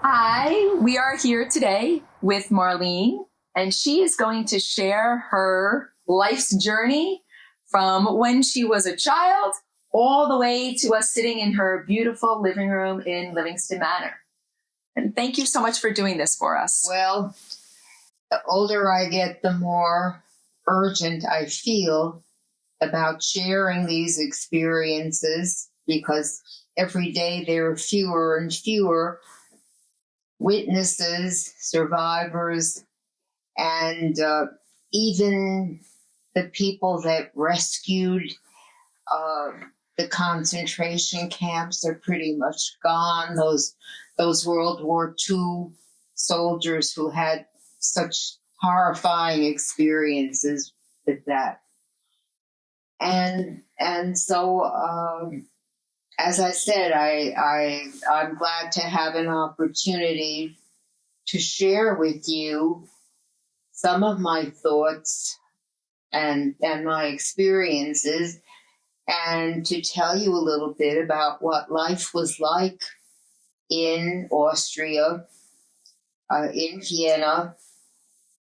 Hi, we are here today with Marlene, and she is going to share her life's journey from when she was a child all the way to us sitting in her beautiful living room in Livingston Manor. And thank you so much for doing this for us. Well, the older I get, the more urgent I feel about sharing these experiences because every day there are fewer and fewer witnesses, survivors, and even the people that rescued the concentration camps are pretty much gone. Those World War II soldiers who had such horrifying experiences with that. And so as I said, I'm glad to have an opportunity to share with you some of my thoughts and my experiences, and to tell you a little bit about what life was like in Austria, in Vienna,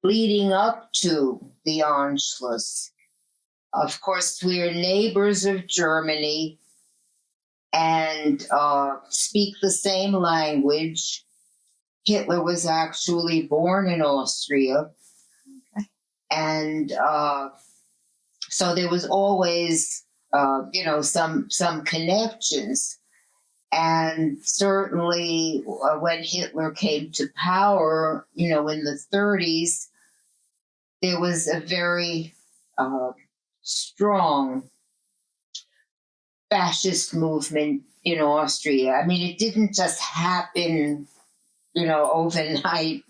leading up to the Anschluss. Of course, we're neighbors of Germany and speak the same language. Hitler was actually born in Austria. Okay. And so there was always, some connections. And certainly when Hitler came to power, in the 30s, there was a very strong fascist movement in Austria. I mean, it didn't just happen, overnight.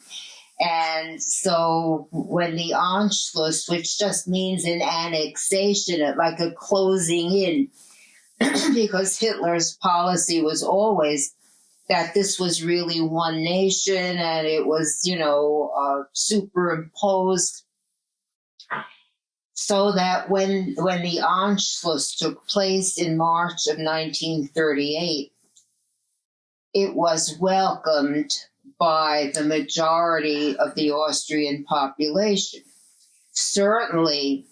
And so when the Anschluss, which just means an annexation, like a closing in, because Hitler's policy was always that this was really one nation and it was, superimposed. So that when the Anschluss took place in March of 1938, it was welcomed by the majority of the Austrian population. Certainly,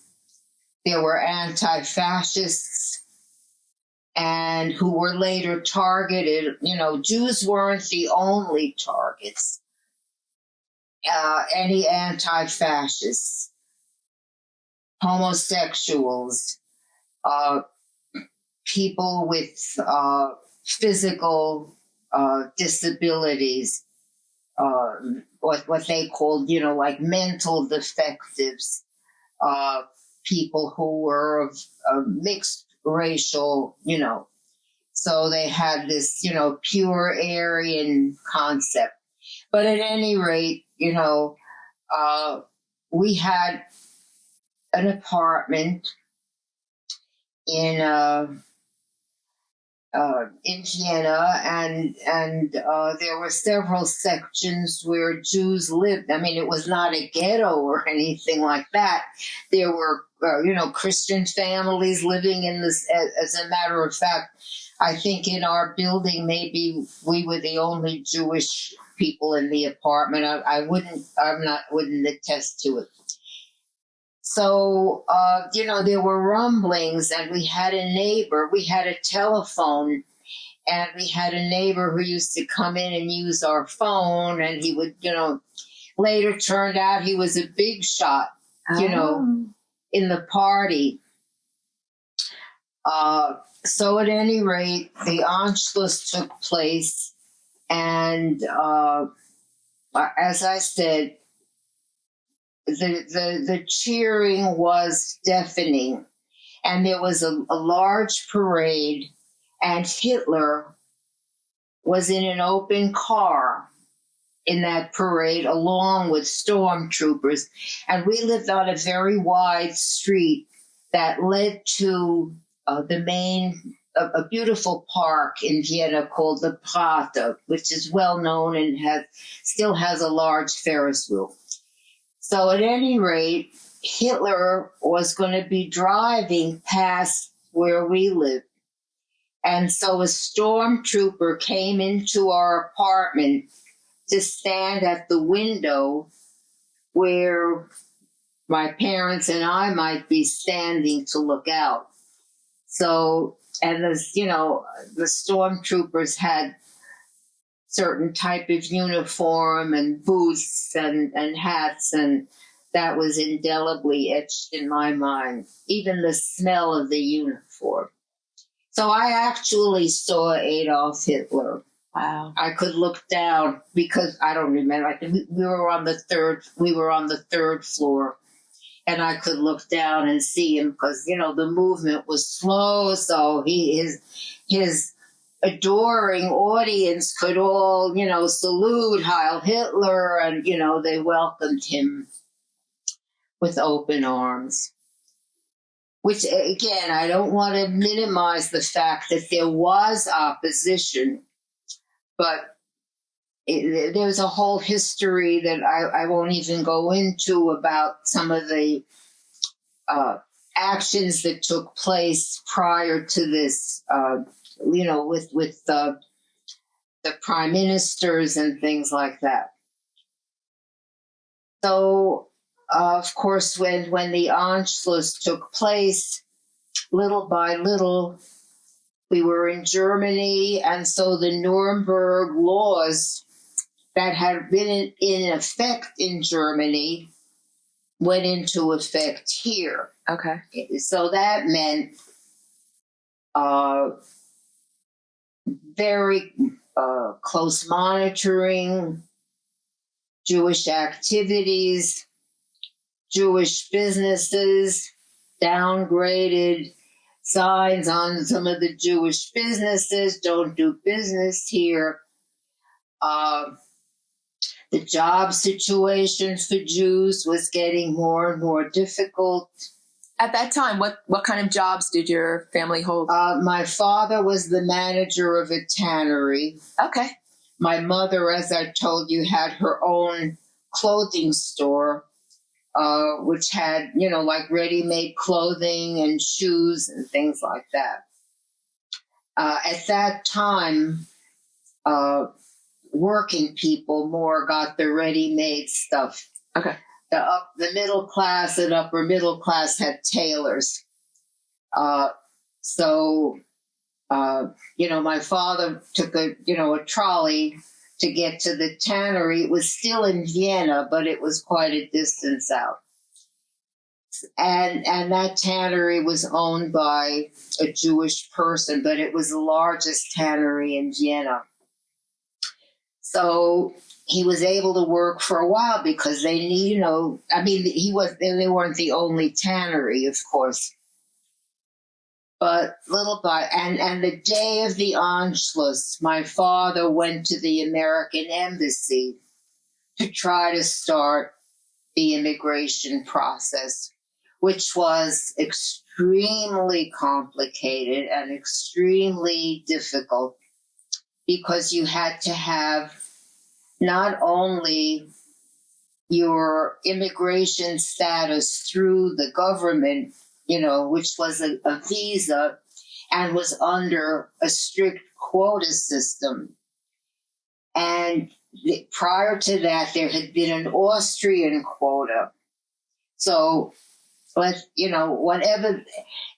there were anti-fascists and who were later targeted. Jews weren't the only targets. Any anti-fascists, homosexuals, people with physical disabilities, what they called, like mental defectives, people who were of mixed racial, so they had this, pure Aryan concept. But at any rate, we had an apartment in Vienna, and there were several sections where Jews lived. I mean, it was not a ghetto or anything like that. There were, Christian families living in this. As a matter of fact, I think in our building, maybe we were the only Jewish people in the apartment. I wouldn't attest to it. So, there were rumblings, and we had a neighbor. We had a telephone, and we had a neighbor who used to come in and use our phone, and he would, later turned out he was a big shot, in the party. So at any rate, the Anschluss took place, and as I said, the cheering was deafening, and there was a large parade, and Hitler was in an open car in that parade along with stormtroopers, and we lived on a very wide street that led to the main, a beautiful park in Vienna called the Prater, which is well known and still has a large Ferris wheel. So at any rate, Hitler was going to be driving past where we lived. And so a stormtrooper came into our apartment to stand at the window where my parents and I might be standing to look out. So, and the stormtroopers had certain type of uniform and boots and hats, and that was indelibly etched in my mind, even the smell of the uniform. So I actually saw Adolf Hitler. Wow. I could look down because I don't remember. I think we were on the third floor, and I could look down and see him because the movement was slow, so his adoring audience could all salute Heil Hitler, and they welcomed him with open arms. Which, again, I don't want to minimize the fact that there was opposition, but there's a whole history that I won't even go into about some of the actions that took place prior to this, with the prime ministers and things like that. So, of course, when the Anschluss took place, little by little, we were in Germany, and so the Nuremberg laws that had been in effect in Germany went into effect here. Okay. So that meant very close monitoring, Jewish activities, Jewish businesses, downgraded signs on some of the Jewish businesses, don't do business here. The job situation for Jews was getting more and more difficult. At that time, what kind of jobs did your family hold? My father was the manager of a tannery. Okay. My mother, as I told you, had her own clothing store, which had, like ready-made clothing and shoes and things like that. At that time, working people more got the ready-made stuff. Okay. The middle class and upper middle class had tailors. So, my father took a trolley to get to the tannery. It was still in Vienna, but it was quite a distance out. And that tannery was owned by a Jewish person, but it was the largest tannery in Vienna. So he was able to work for a while because they need, they weren't the only tannery, of course. But little by, and the day of the Anschluss, my father went to the American embassy to try to start the immigration process, which was extremely complicated and extremely difficult because you had to have not only your immigration status through the government, which was a visa and was under a strict quota system. And prior to that, there had been an Austrian quota. So, whatever,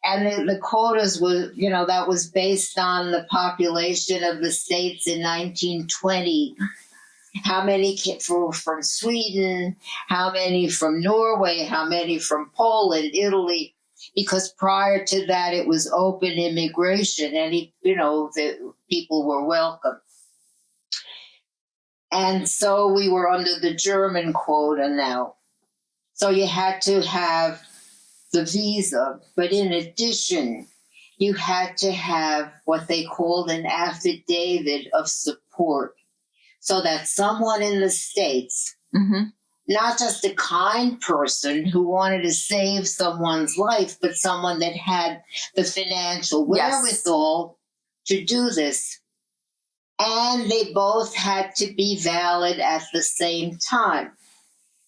and the quotas were, that was based on the population of the states in 1920. How many came from Sweden, how many from Norway, how many from Poland, Italy, because prior to that it was open immigration and, the people were welcome. And so we were under the German quota now. So you had to have the visa, but in addition, you had to have what they called an affidavit of support. So that someone in the States, not just a kind person who wanted to save someone's life, but someone that had the financial wherewithal to do this. And they both had to be valid at the same time.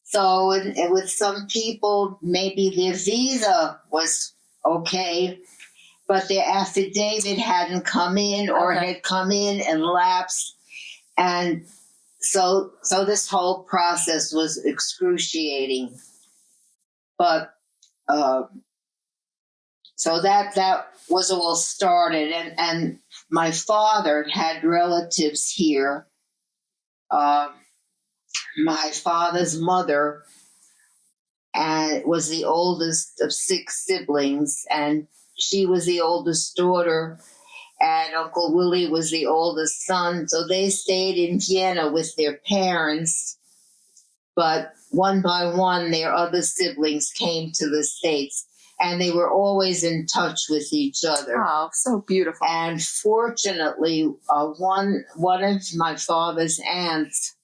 So with some people, maybe their visa was okay, but their affidavit hadn't come in or had come in and lapsed. And so this whole process was excruciating. But so that was all started, and my father had relatives here. My father's mother was the oldest of 6 siblings, and she was the oldest daughter, and Uncle Willie was the oldest son. So they stayed in Vienna with their parents, but one by one, their other siblings came to the States, and they were always in touch with each other. Oh, so beautiful. And fortunately, one of my father's aunts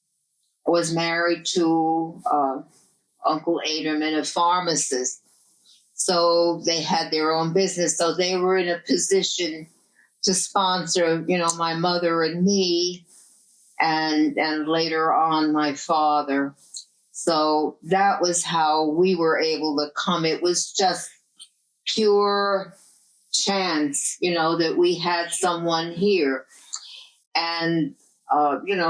was married to Uncle Aderman, a pharmacist. So they had their own business. So they were in a position to sponsor, my mother and me, and later on my father. So that was how we were able to come. It was just pure chance, that we had someone here. And,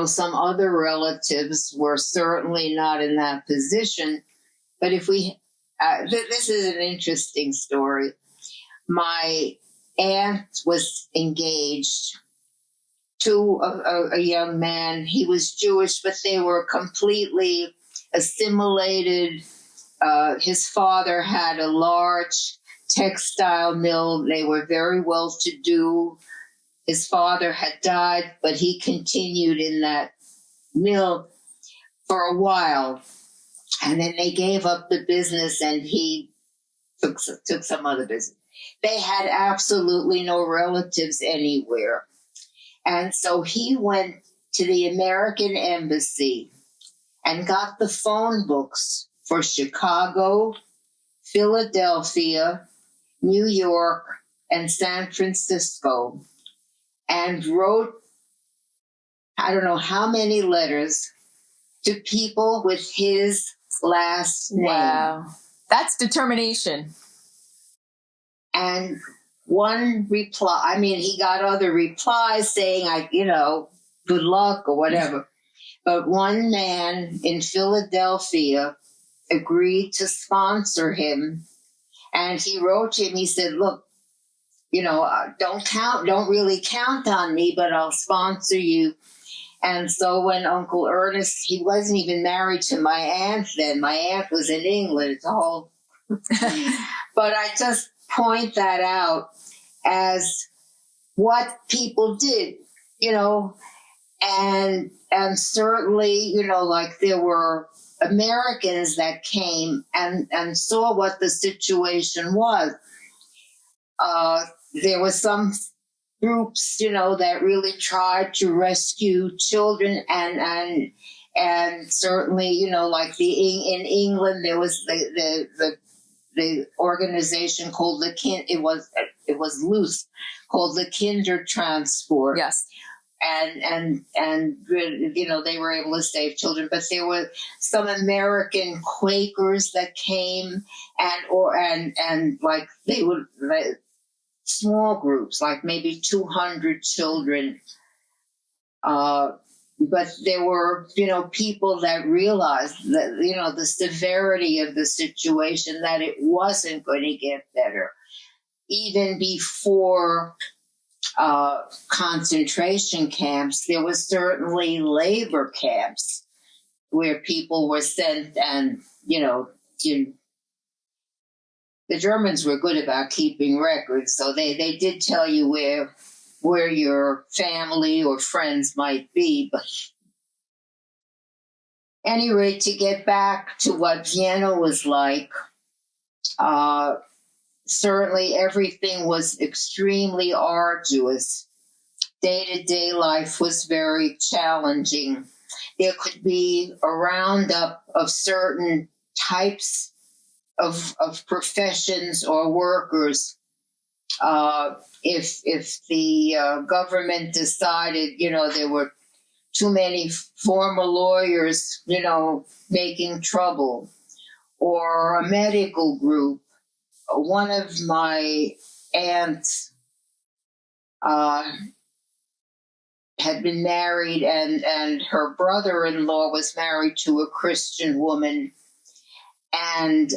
some other relatives were certainly not in that position. But if we, this is an interesting story. My aunt was engaged to a young man. He was Jewish, but they were completely assimilated. His father had a large textile mill. They were very well to do. His father had died, but he continued in that mill for a while. And then they gave up the business, and he took some other business. They had absolutely no relatives anywhere. And so he went to the American Embassy and got the phone books for Chicago, Philadelphia, New York, and San Francisco, and wrote, I don't know how many letters to people with his last name. Wow. That's determination. And one reply, he got other replies saying, good luck or whatever. But one man in Philadelphia agreed to sponsor him. And he wrote him, he said, look, don't really count on me, but I'll sponsor you. And so when Uncle Ernest, he wasn't even married to my aunt then. My aunt was in England. It's a whole. But I just point that out as what people did, and certainly, like there were Americans that came and saw what the situation was. There were some groups, that really tried to rescue children, and certainly, like in England, there was the organization called it was loose, called the Kinder Transport. Yes. And they were able to save children, but there were some American Quakers that came, and like they would. Small groups, like maybe 200 children. But there were, people that realized that, the severity of the situation, that it wasn't going to get better. Even before concentration camps, there was certainly labor camps where people were sent, and, the Germans were good about keeping records, so they did tell you where your family or friends might be. But anyway, to get back to what Vienna was like, certainly everything was extremely arduous. Day-to-day life was very challenging. There could be a roundup of certain types of professions or workers. If the government decided, there were too many former lawyers, making trouble, or a medical group. One of my aunts, had been married, and her brother-in-law was married to a Christian woman, and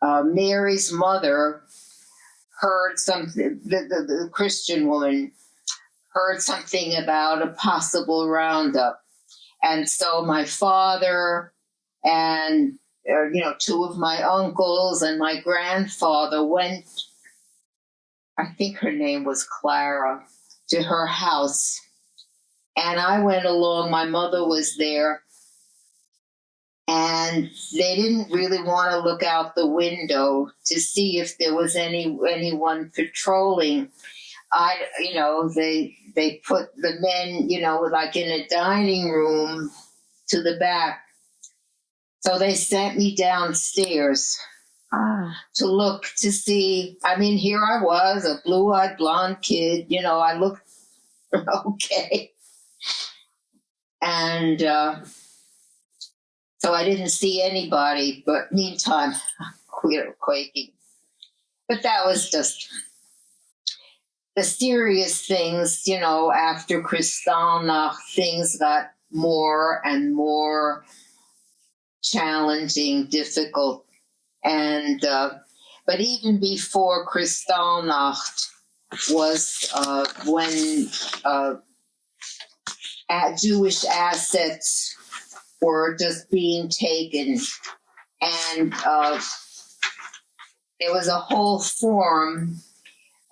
Mary's mother heard something. The Christian woman heard something about a possible roundup, and so my father and two of my uncles and my grandfather went. I think her name was Clara, to her house. And I went along, my mother was there, and they didn't really want to look out the window to see if there was anyone patrolling. They put the men, like in a dining room to the back. So they sent me downstairs to look to see. I mean, here I was, a blue-eyed blonde kid. I looked okay. And so I didn't see anybody, but meantime, quaking. But that was just the serious things, after Kristallnacht, things got more and more challenging, difficult. And but even before Kristallnacht was when Jewish assets were just being taken, and there was a whole forum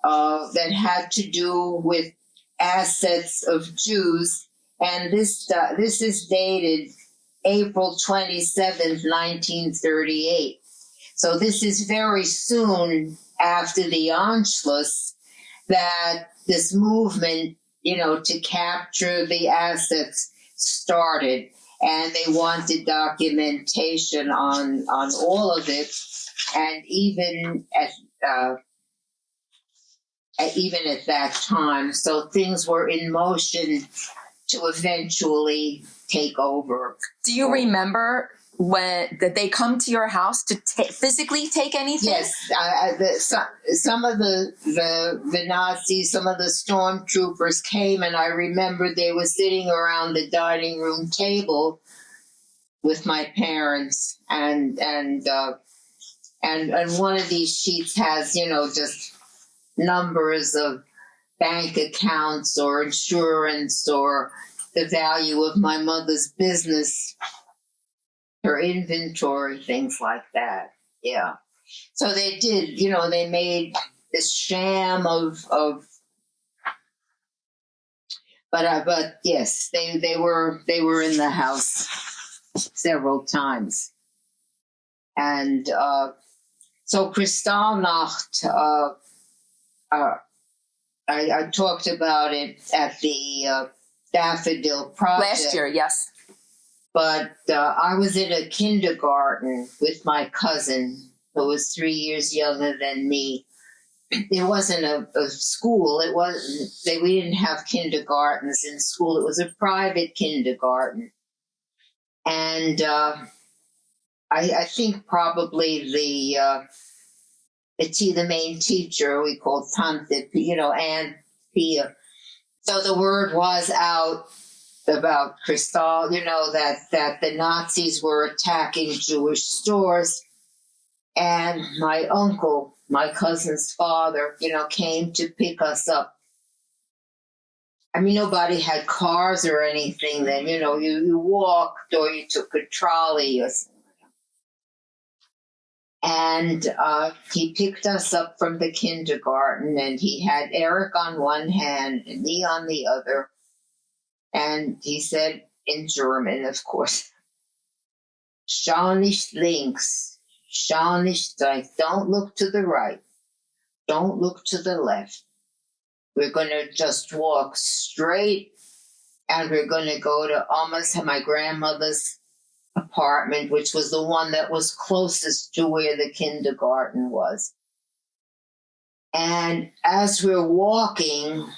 that had to do with assets of Jews, and this is dated April 27th, 1938. So this is very soon after the Anschluss that this movement, to capture the assets started, and they wanted documentation on all of it, and even at that time. So things were in motion to eventually take over. Do you remember that they come to your house to physically take anything? Yes, some of the Nazis, some of the stormtroopers came, and I remember they were sitting around the dining room table with my parents, and one of these sheets has just numbers of bank accounts or insurance or the value of my mother's business, her inventory, things like that. Yeah. So they did, they made this sham of but yes, they were in the house several times. And so Kristallnacht, I talked about it at the Daffodil Project. Last year, yes. But I was in a kindergarten with my cousin, who was 3 years younger than me. It wasn't a school. We didn't have kindergartens in school. It was a private kindergarten. And I think probably the main teacher, we called Tante, Aunt Pia. So the word was out about Kristall, that the Nazis were attacking Jewish stores. And my uncle, my cousin's father, came to pick us up. I mean, nobody had cars or anything then, you walked or you took a trolley or something. And he picked us up from the kindergarten, and he had Eric on one hand and me on the other. And he said in German, of course, schau nicht links, schau nicht rechts. Don't look to the right. Don't look to the left. We're going to just walk straight, and we're going to go to my grandmother's apartment, which was the one that was closest to where the kindergarten was. And as we're walking,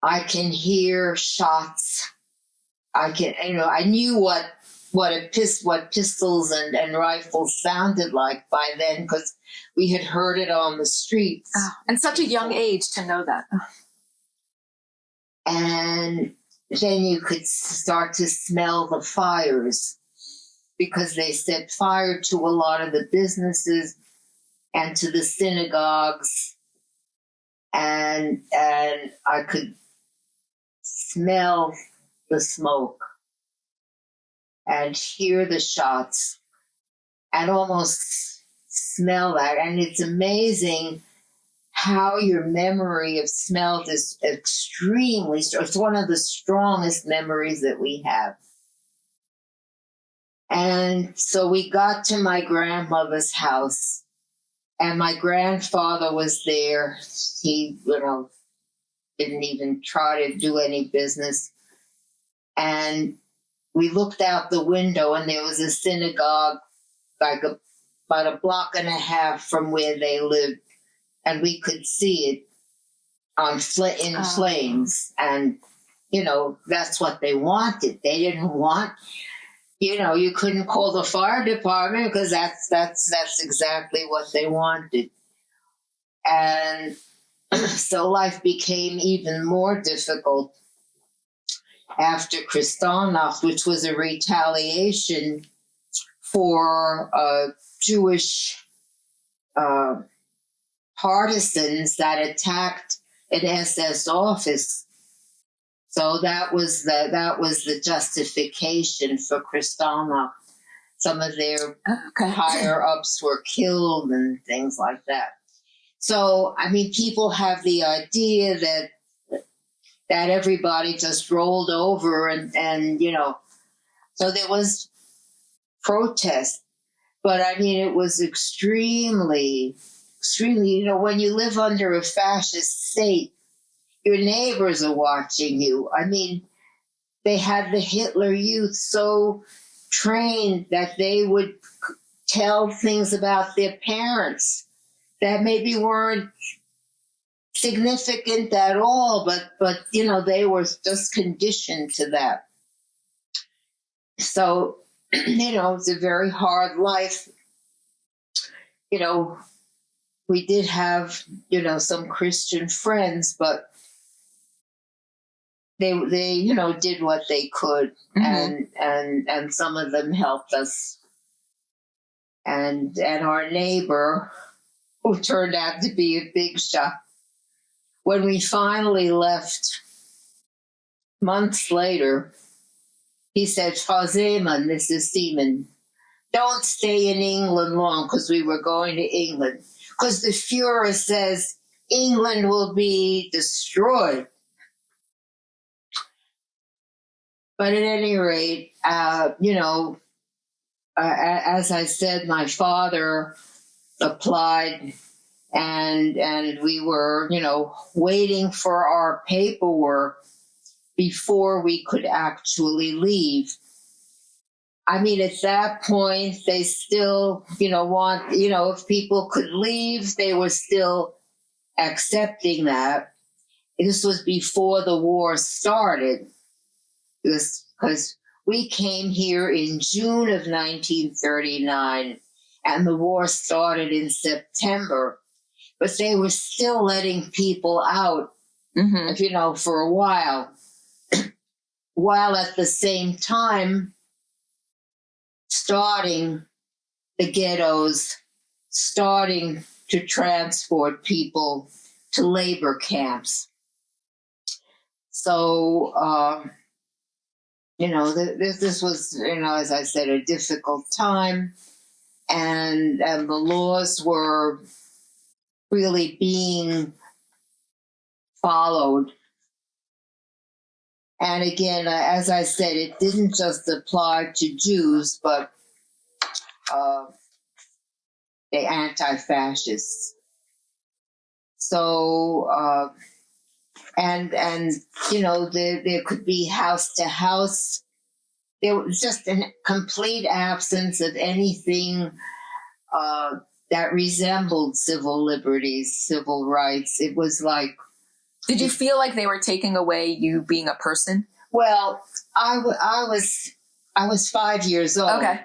I can hear shots. I knew what pistols and rifles sounded like by then, because we had heard it on the streets. Oh, and such a young age to know that. And then you could start to smell the fires because they set fire to a lot of the businesses and to the synagogues. And I could smell the smoke and hear the shots and almost smell that. And it's amazing how your memory of smell is extremely strong. It's one of the strongest memories that we have. And so we got to my grandmother's house, and my grandfather was there. He, didn't even try to do any business. And we looked out the window, and there was a synagogue about a block and a half from where they lived, and we could see it in flames. And that's what they wanted. They didn't want, you couldn't call the fire department because that's exactly what they wanted. And so life became even more difficult after Kristallnacht, which was a retaliation for Jewish partisans that attacked an SS office. So that was the justification for Kristallnacht. Some of their higher ups were killed and things like that. So, people have the idea that everybody just rolled over and so there was protest. But it was extremely, when you live under a fascist state, your neighbors are watching you. They had the Hitler Youth so trained that they would tell things about their parents that maybe weren't significant at all, but they were just conditioned to that. So, it's a very hard life. We did have, some Christian friends, but they did what they could, and some of them helped us. And our neighbor, who turned out to be a big shot, when we finally left months later, he said, "Frau Seemann, Mrs. Seaman, don't stay in England long," because we were going to England, because the Fuhrer says England will be destroyed. But at any rate, as I said, my father applied, and we were, waiting for our paperwork before we could actually leave. At that point, they still, want, if people could leave, they were still accepting that. This was before the war started. Because we came here in June of 1939, and the war started in September. But they were still letting people out, for a while. While at the same time, starting the ghettos, starting to transport people to labor camps. So, this was, as I said, a difficult time, and the laws were really being followed. And again, as I said, it didn't just apply to Jews, but the anti-fascists. So, there could be house to house. There was just a complete absence of anything that resembled civil liberties, civil rights. It was like... Did you feel like they were taking away you being a person? Well, I was 5 years old. Okay.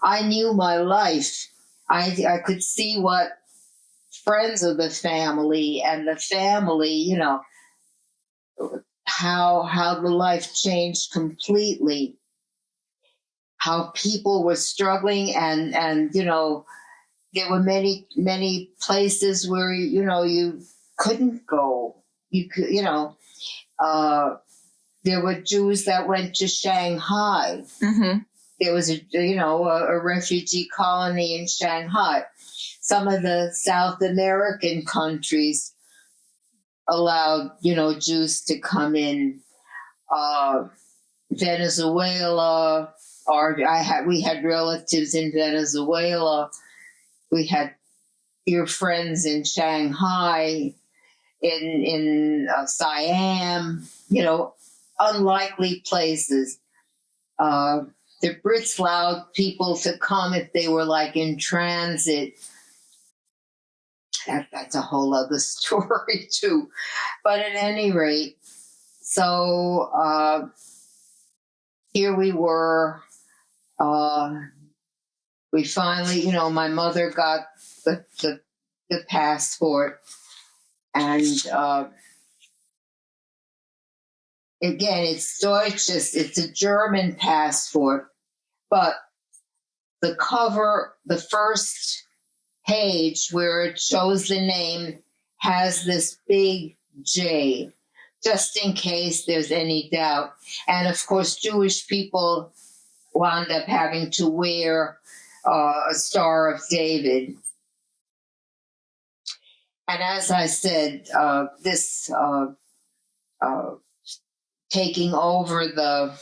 I knew my life. I could see what friends of the family and the family, how the life changed completely, how people were struggling, and there were many places where you couldn't go. You could there were Jews that went to Shanghai. Mm-hmm. There was a refugee colony in Shanghai. Some of the South American countries allowed Jews to come in. Venezuela, we had relatives in Venezuela. We had dear friends in Shanghai, in Siam. Unlikely places. The Brits allowed people to come if they were like in transit. That's a whole other story too. But at any rate, so here we were. We finally, my mother got the passport, and again, it's Deutsches. It's a German passport, but the cover, the first page where it shows the name, has this big J, just in case there's any doubt. And of course, Jewish people wound up having to wear a Star of David. And as I said, this taking over the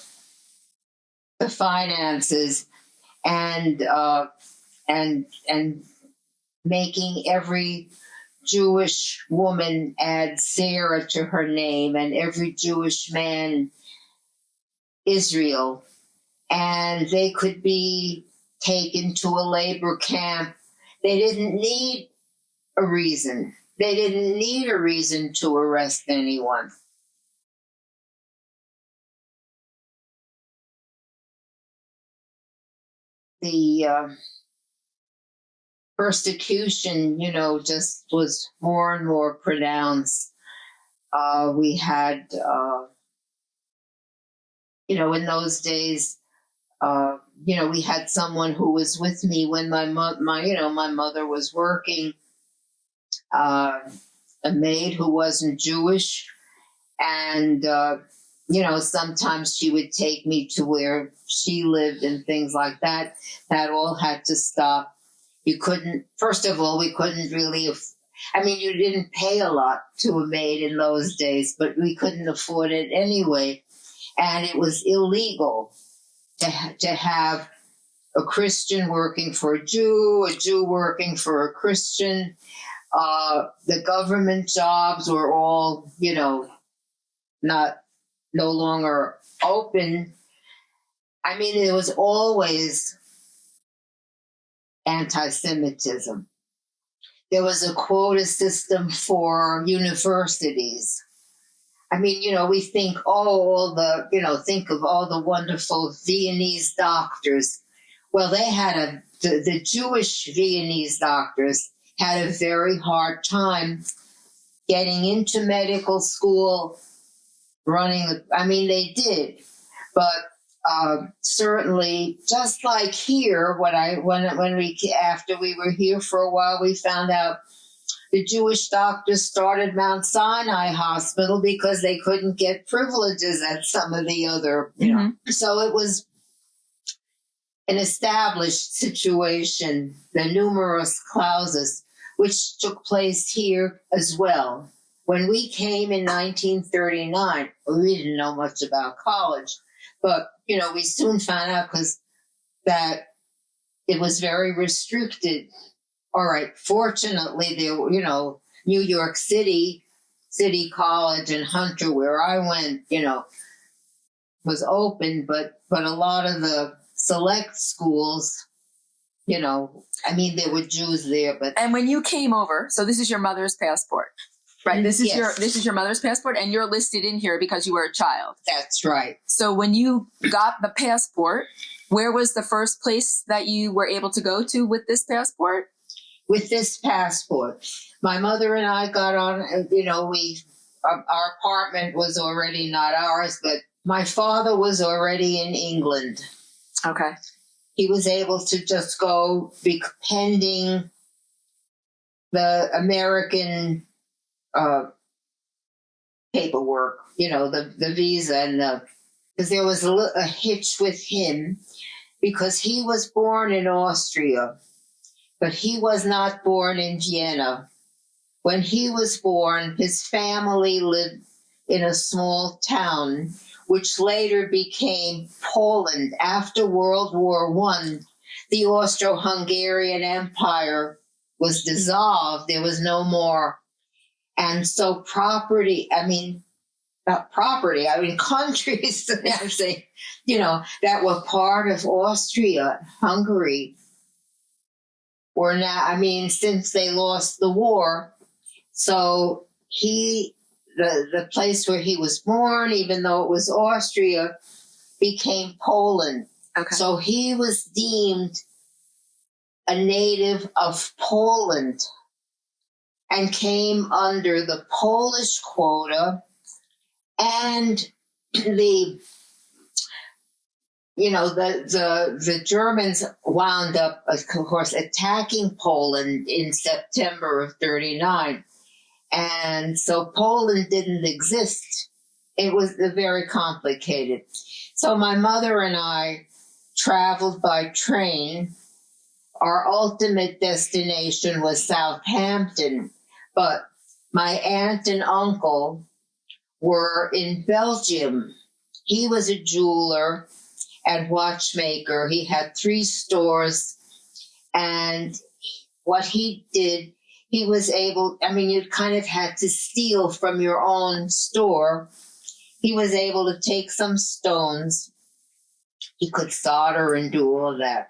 finances and making every Jewish woman add Sarah to her name, and every Jewish man Israel, and they could be taken to a labor camp. They didn't need a reason. They didn't need a reason to arrest anyone. The persecution, just was more and more pronounced. We had, in those days, we had someone who was with me when my mother was working, a maid who wasn't Jewish, and sometimes she would take me to where she lived and things like that. That all had to stop. You couldn't, first of all, we couldn't really, you didn't pay a lot to a maid in those days, but we couldn't afford it anyway. And it was illegal to have a Christian working for a Jew working for a Christian. The government jobs were all, no longer open. There was always anti-Semitism. There was a quota system for universities. We think, think of all the wonderful Viennese doctors. Well, they had the Jewish Viennese doctors had a very hard time getting into medical school, they did, but certainly, just like here, after we were here for a while, we found out the Jewish doctors started Mount Sinai Hospital because they couldn't get privileges at some of the other, So it was an established situation, the numerus clausus, which took place here as well. When we came in 1939, we didn't know much about college, but, we soon found out that it was very restricted. All right, fortunately, there were, New York City College and Hunter, where I went, was open, but a lot of the select schools, there were Jews there, but. And when you came over, so this is your mother's passport. Right. This is your mother's passport, and you're listed in here because you were a child. That's right. So when you got the passport, where was the first place that you were able to go to with this passport? With this passport, my mother and I got on, we our apartment was already not ours, but my father was already in England. Okay. He was able to just go pending the American paperwork, the visa and because there was a hitch with him because he was born in Austria, but he was not born in Vienna. When he was born, his family lived in a small town, which later became Poland. After World War I, the Austro-Hungarian Empire was dissolved. There was no more. And so countries that were part of Austria, Hungary, were now, since they lost the war, so the place where he was born, even though it was Austria, became Poland. Okay. So he was deemed a native of Poland and came under the Polish quota, and the Germans wound up, of course, attacking Poland in September of 1939. And so Poland didn't exist. It was very complicated. So my mother and I traveled by train. Our ultimate destination was Southampton, but my aunt and uncle were in Belgium. He was a jeweler and watchmaker. He had 3 stores, and what he did, he was able, you kind of had to steal from your own store. He was able to take some stones. He could solder and do all of that.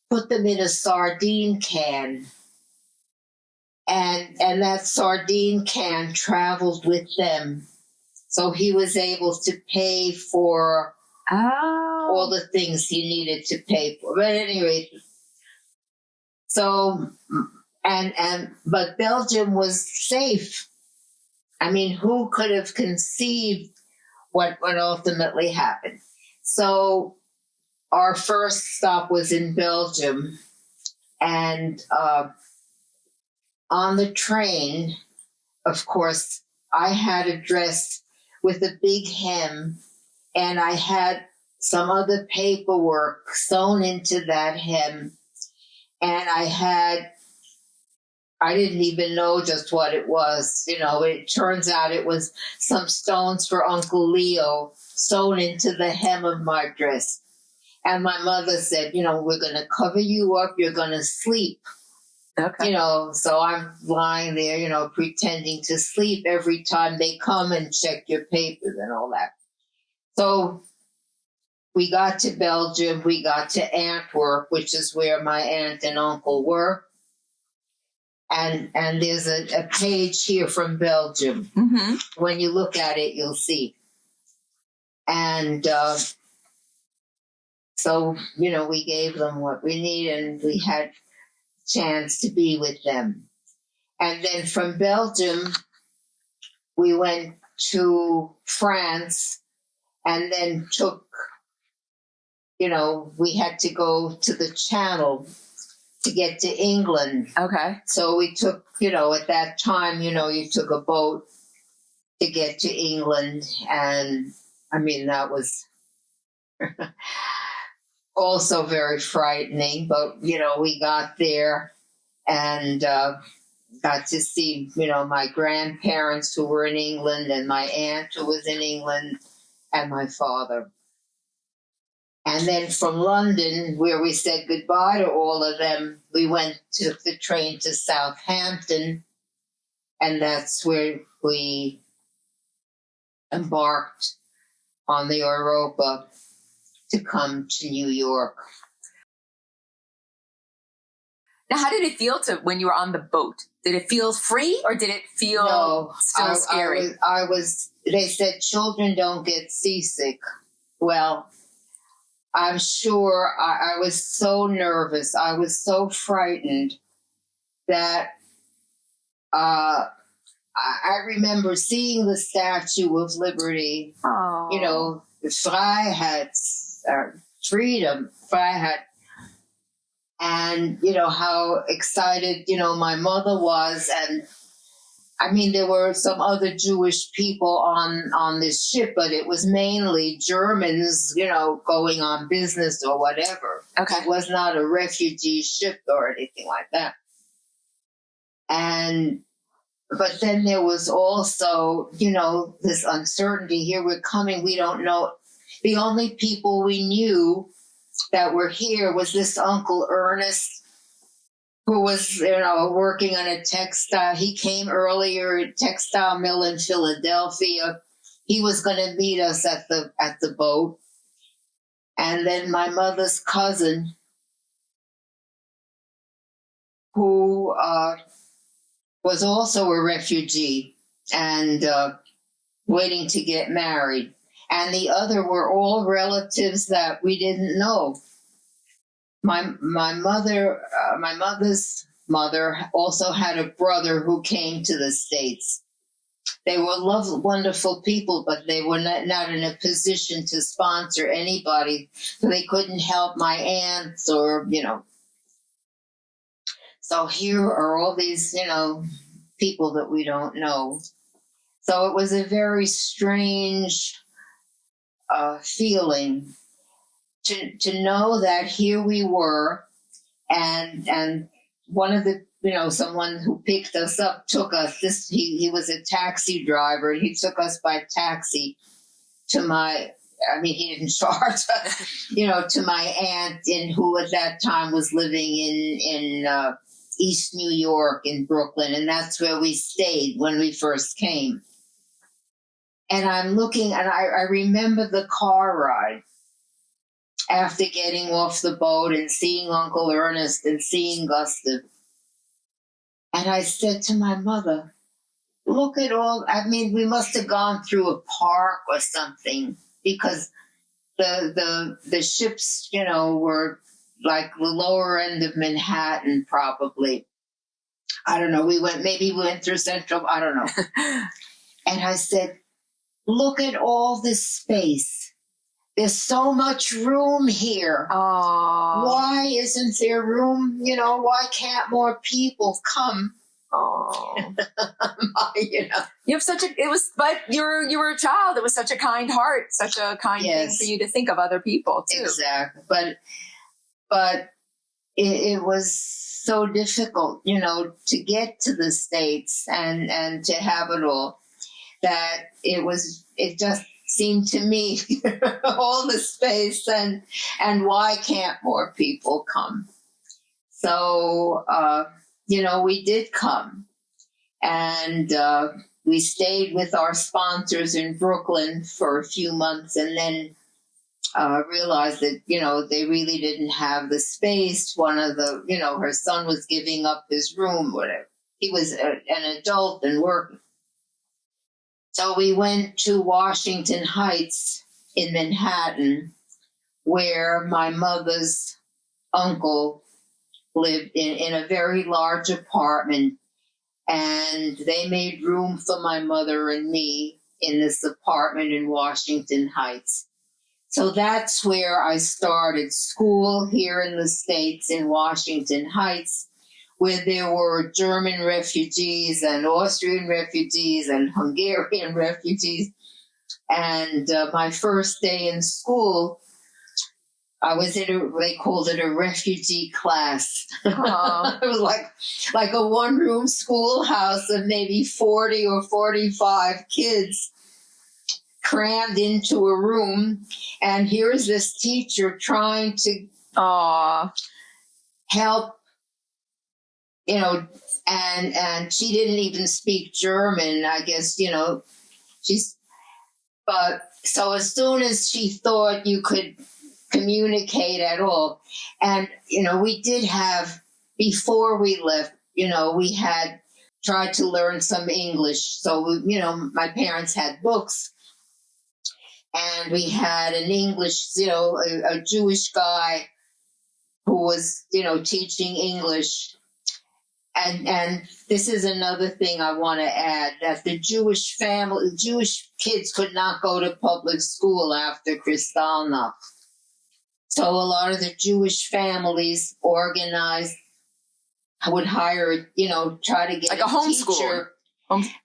Put them in a sardine can. And that sardine can traveled with them. So he was able to pay for all the things he needed to pay for. But anyway, so... But Belgium was safe. Who could have conceived what ultimately happened? So our first stop was in Belgium, and on the train, of course, I had a dress with a big hem, and I had some other paperwork sewn into that hem, and I didn't even know just what it was. It turns out it was some stones for Uncle Leo sewn into the hem of my dress. And my mother said, we're going to cover you up. You're going to sleep. Okay. So I'm lying there, pretending to sleep every time they come and check your papers and all that. So we got to Belgium. We got to Antwerp, which is where my aunt and uncle were. And there's a page here from Belgium. Mm-hmm. When you look at it, you'll see. And so, we gave them what we need, and we had a chance to be with them. And then from Belgium, we went to France, and then we had to go to the Channel to get to England. Okay. So we took, at that time, you took a boat to get to England. And that was also very frightening. But, we got there and got to see, my grandparents who were in England, and my aunt who was in England, and my father. And then from London, where we said goodbye to all of them, we took the train to Southampton, and that's where we embarked on the Europa to come to New York. Now, how did it feel when you were on the boat? Did it feel free, or did it feel still scary? They said children don't get seasick. Well, I'm sure I was so nervous. I was so frightened that I remember seeing the Statue of Liberty. Oh. You know, Freiheit, freedom, Freiheit. And, you know, how excited, you know, my mother was. And I mean, there were some other Jewish people on this ship, but it was mainly Germans, you know, going on business or whatever. Okay. It was not a refugee ship or anything like that. But then there was also, you know, this uncertainty. Here we're coming. We don't know. The only people we knew that were here was this Uncle Ernest, who was, you know, working on a textile. He came earlier, a textile mill in Philadelphia. He was going to meet us at the boat. And then my mother's cousin, who was also a refugee and waiting to get married. And the other were all relatives that we didn't know. My mother's mother also had a brother who came to the States. They were wonderful people, but they were not in a position to sponsor anybody. So they couldn't help my aunts or, you know. So here are all these, you know, people that we don't know. So it was a very strange feeling to know that here we were, and one of the, you know, someone who picked us up took us. He was a taxi driver, and he took us by taxi to my. I mean, he didn't charge us, you know, to my aunt, who at that time was living in East New York in Brooklyn, and that's where we stayed when we first came. And I'm looking, and I remember the car ride after getting off the boat and seeing Uncle Ernest and seeing Gustav. And I said to my mother, look at all, I mean, we must have gone through a park or something, because the ships, you know, were like the lower end of Manhattan, probably. I don't know. Maybe we went through Central, I don't know. And I said, look at all this space. There's so much room here. Oh. Why isn't there room? You know, why can't more people come? Oh. You know. You have but you were a child. It was such a kind heart, such a kind thing for you to think of other people too. Exactly. But it was so difficult, you know, to get to the States and to have it all, that it just seemed to me all the space and why can't more people come? So, you know, we did come, and we stayed with our sponsors in Brooklyn for a few months, and then realized that, you know, they really didn't have the space. One of the, you know, her son was giving up his room, whatever. He was an adult and working. So we went to Washington Heights in Manhattan, where my mother's uncle lived in a very large apartment, and they made room for my mother and me in this apartment in Washington Heights. So that's where I started school here in the States, in Washington Heights, where there were German refugees and Austrian refugees and Hungarian refugees. And my first day in school, I was they called it a refugee class. It was like a one-room schoolhouse of maybe 40 or 45 kids crammed into a room. And here's this teacher trying to help, you know, and she didn't even speak German, I guess, you know. But so as soon as she thought you could communicate at all, and, you know, we did have, before we left, you know, we had tried to learn some English. So, you know, my parents had books, and we had an English, you know, a Jewish guy who was, you know, teaching English. And this is another thing I want to add, that the Jewish kids could not go to public school after Kristallnacht. So a lot of the Jewish families organized, would hire, try to get like a homeschool teacher.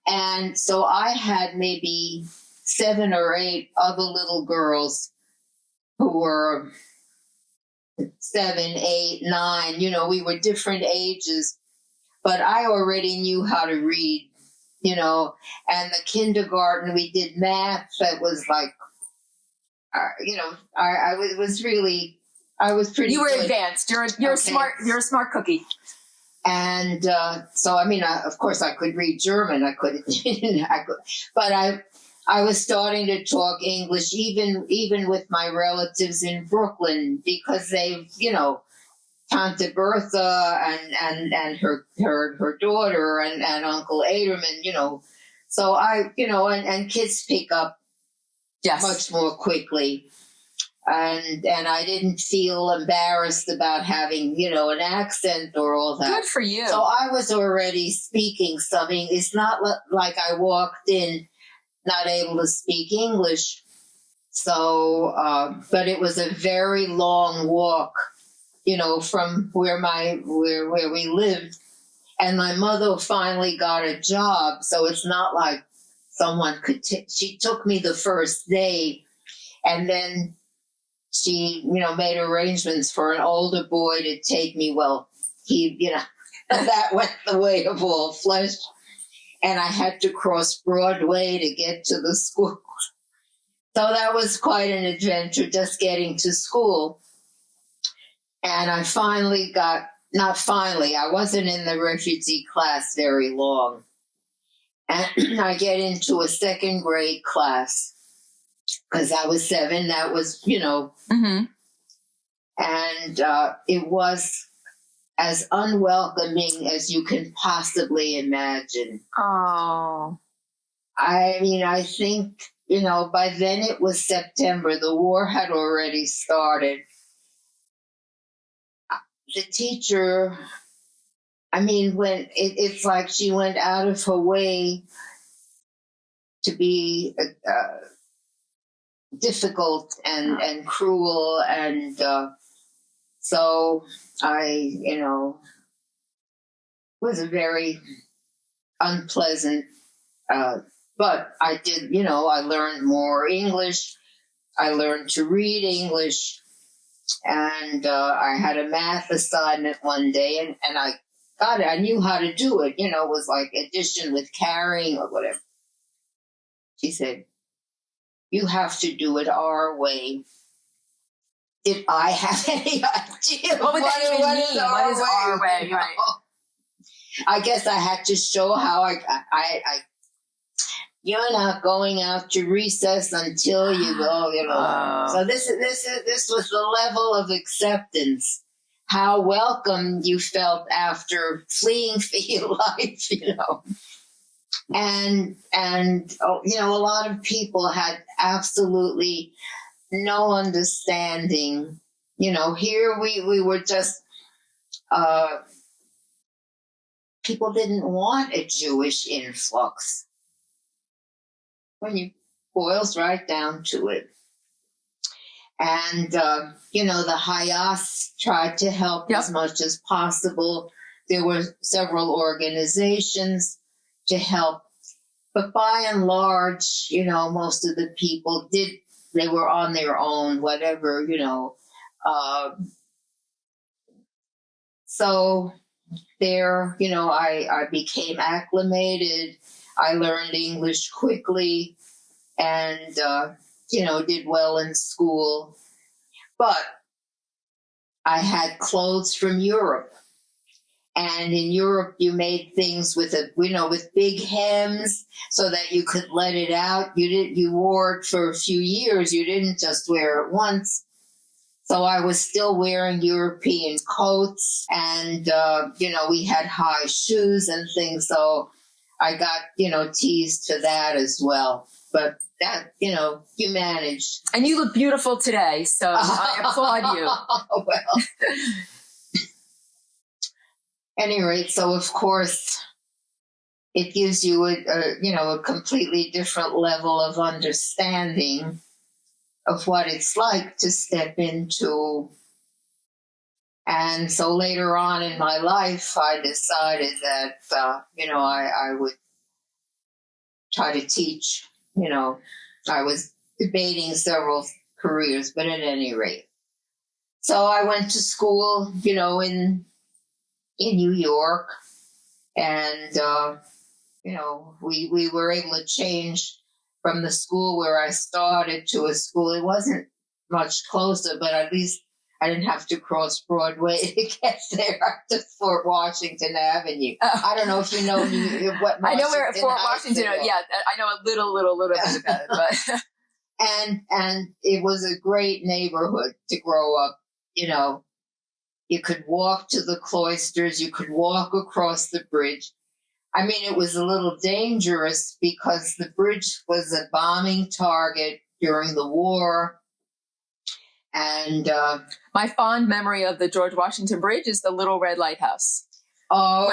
And so I had maybe 7 or 8 other little girls who were 7, 8, 9. We were different ages, but I already knew how to read, and the kindergarten, we did math that was like, I was pretty You were good. advanced. You're a smart cookie. And so, of course, I could read German. I couldn't, but I was starting to talk English, even with my relatives in Brooklyn, because they've, Tante Bertha and her daughter and Uncle Aderman, so and kids pick up much more quickly. And I didn't feel embarrassed about having, an accent or all that. Good for you. So I was already speaking something. It's not like I walked in not able to speak English. So, but it was a very long walk, from where we lived. And my mother finally got a job. So it's not like someone she took me the first day, and then she, made arrangements for an older boy to take me. Well, he, that went the way of all flesh. And I had to cross Broadway to get to the school. So that was quite an adventure, just getting to school. And I finally I wasn't in the refugee class very long. And I get into a second grade class, because I was 7, that was, Mm-hmm. And it was as unwelcoming as you can possibly imagine. Oh. I think, by then it was September. The war had already started. The teacher, when it's like she went out of her way to be difficult and cruel, and so I, was a very unpleasant, but I did, I learned more English. I learned to read English, and I had a math assignment one day, and I got it. I knew how to do it. It was like addition with carrying or whatever. She said, "You have to do it our way." Did I have any idea what that even mean? What is our way? Right. I guess I had to show how I you're not going out to recess until you go, So this was the level of acceptance, how welcome you felt after fleeing for your life, And a lot of people had absolutely no understanding. Here we were just, people didn't want a Jewish influx. When you boils right down to it. And, the Hayas tried to help as much as possible. There were several organizations to help. But by and large, most of the people they were on their own, whatever, so there, I became acclimated. I learned English quickly and, did well in school. But I had clothes from Europe. And in Europe, you made things with with big hems so that you could let it out. You wore it for a few years. You didn't just wear it once. So I was still wearing European coats, and, we had high shoes and things. So I got, teased for that as well. But that, you managed. And you look beautiful today, so I applaud you. Well. any rate, so of course, it gives you a completely different level of understanding of what it's like to step into. And so later on in my life, I decided that, I would try to teach. I was debating several careers, but at any rate. So I went to school, in New York, and, we were able to change from the school where I started to a school. It wasn't much closer, but at least I didn't have to cross Broadway to get there to Fort Washington Avenue. Oh. I don't know if you know what I know where Fort Heights Washington. Yeah, I know a little bit about it, but and it was a great neighborhood to grow up. You could walk to the cloisters. You could walk across the bridge. I mean, it was a little dangerous because the bridge was a bombing target during the war. And my fond memory of the George Washington Bridge is the Little Red Lighthouse. Oh,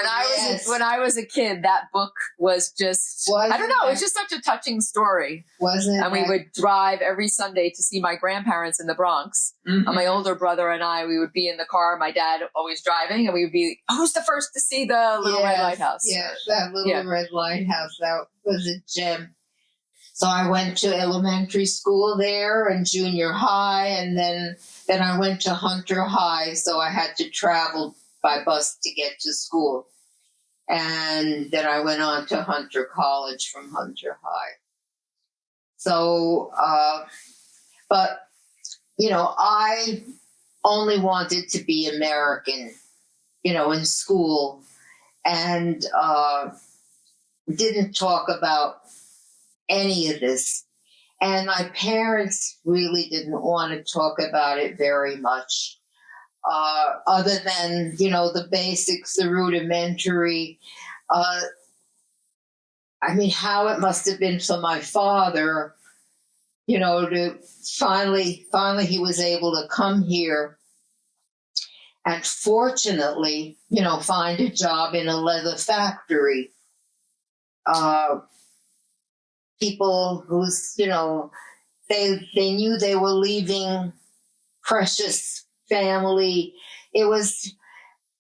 when I was a kid, that book was just, I don't know, it was just such a touching story. Wasn't And we would drive every Sunday to see my grandparents in the Bronx. Mm-hmm. And my older brother and I, we would be in the car, my dad always driving, and we would be, who's the first to see the Little Red Lighthouse? Yes, that Little Red Lighthouse, that was a gem. So I went to elementary school there and junior high, and then I went to Hunter High, so I had to travel by bus to get to school. And then I went on to Hunter College from Hunter High. So, but, I only wanted to be American, in school, and didn't talk about any of this. And my parents really didn't want to talk about it very much. Other than, the basics, the rudimentary. How it must have been for my father, to finally he was able to come here and fortunately, find a job in a leather factory. People who's, they knew they were leaving precious family. It was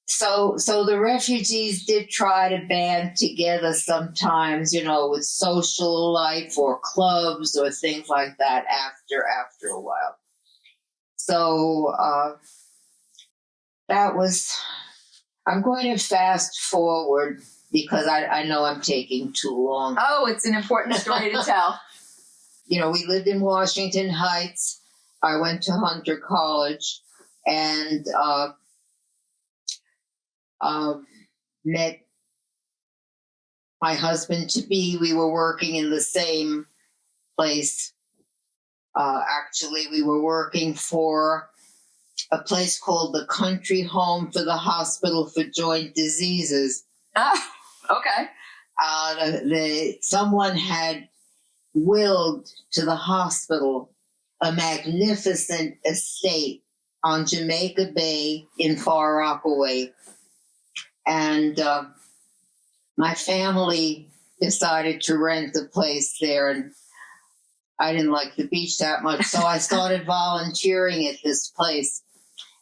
so the refugees did try to band together sometimes, with social life or clubs or things like that after a while. So that was, I'm going to fast forward because I know I'm taking too long. Oh, it's an important story to tell. We lived in Washington Heights. I went to Hunter College and met my husband-to-be. We were working in the same place. Actually, we were working for a place called the Country Home for the Hospital for Joint Diseases. Ah, okay. Someone had willed to the hospital a magnificent estate on Jamaica Bay in Far Rockaway. And my family decided to rent the place there, and I didn't like the beach that much, so I started volunteering at this place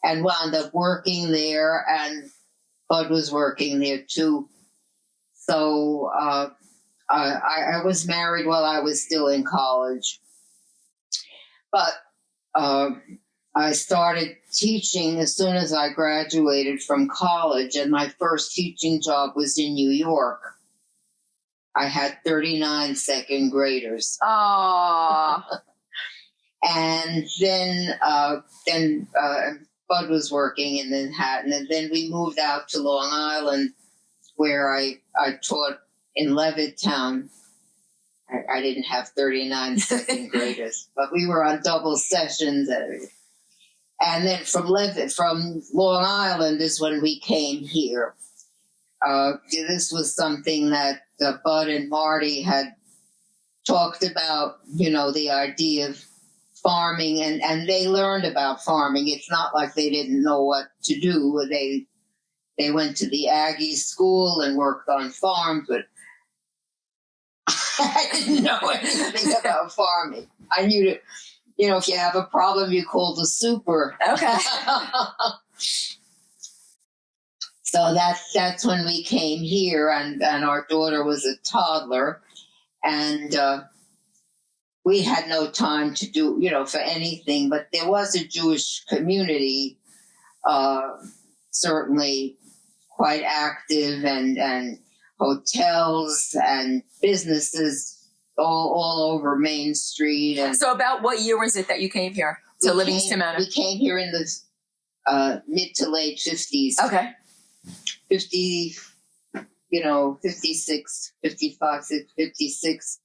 and wound up working there, and Bud was working there too. So I was married while I was still in college. But I started teaching as soon as I graduated from college, and my first teaching job was in New York. I had 39 second graders. Aww. And then Bud was working in Manhattan, and then we moved out to Long Island, where I taught in Levittown. I didn't have 39 second graders, but we were on double sessions. And then from Long Island is when we came here. This was something that Bud and Marty had talked about, the idea of farming, and they learned about farming. It's not like they didn't know what to do. they went to the Aggie school and worked on farms, but I didn't know anything about farming. I knew that, if you have a problem, you call the super. Okay. So that's when we came here, and our daughter was a toddler, and we had no time to do, for anything. But there was a Jewish community, certainly quite active, and hotels and businesses all over Main Street. And so about what year was it that you came here to Livingston Manor? We came here in the mid to late 50s. Okay. 50, 56, 55, 56.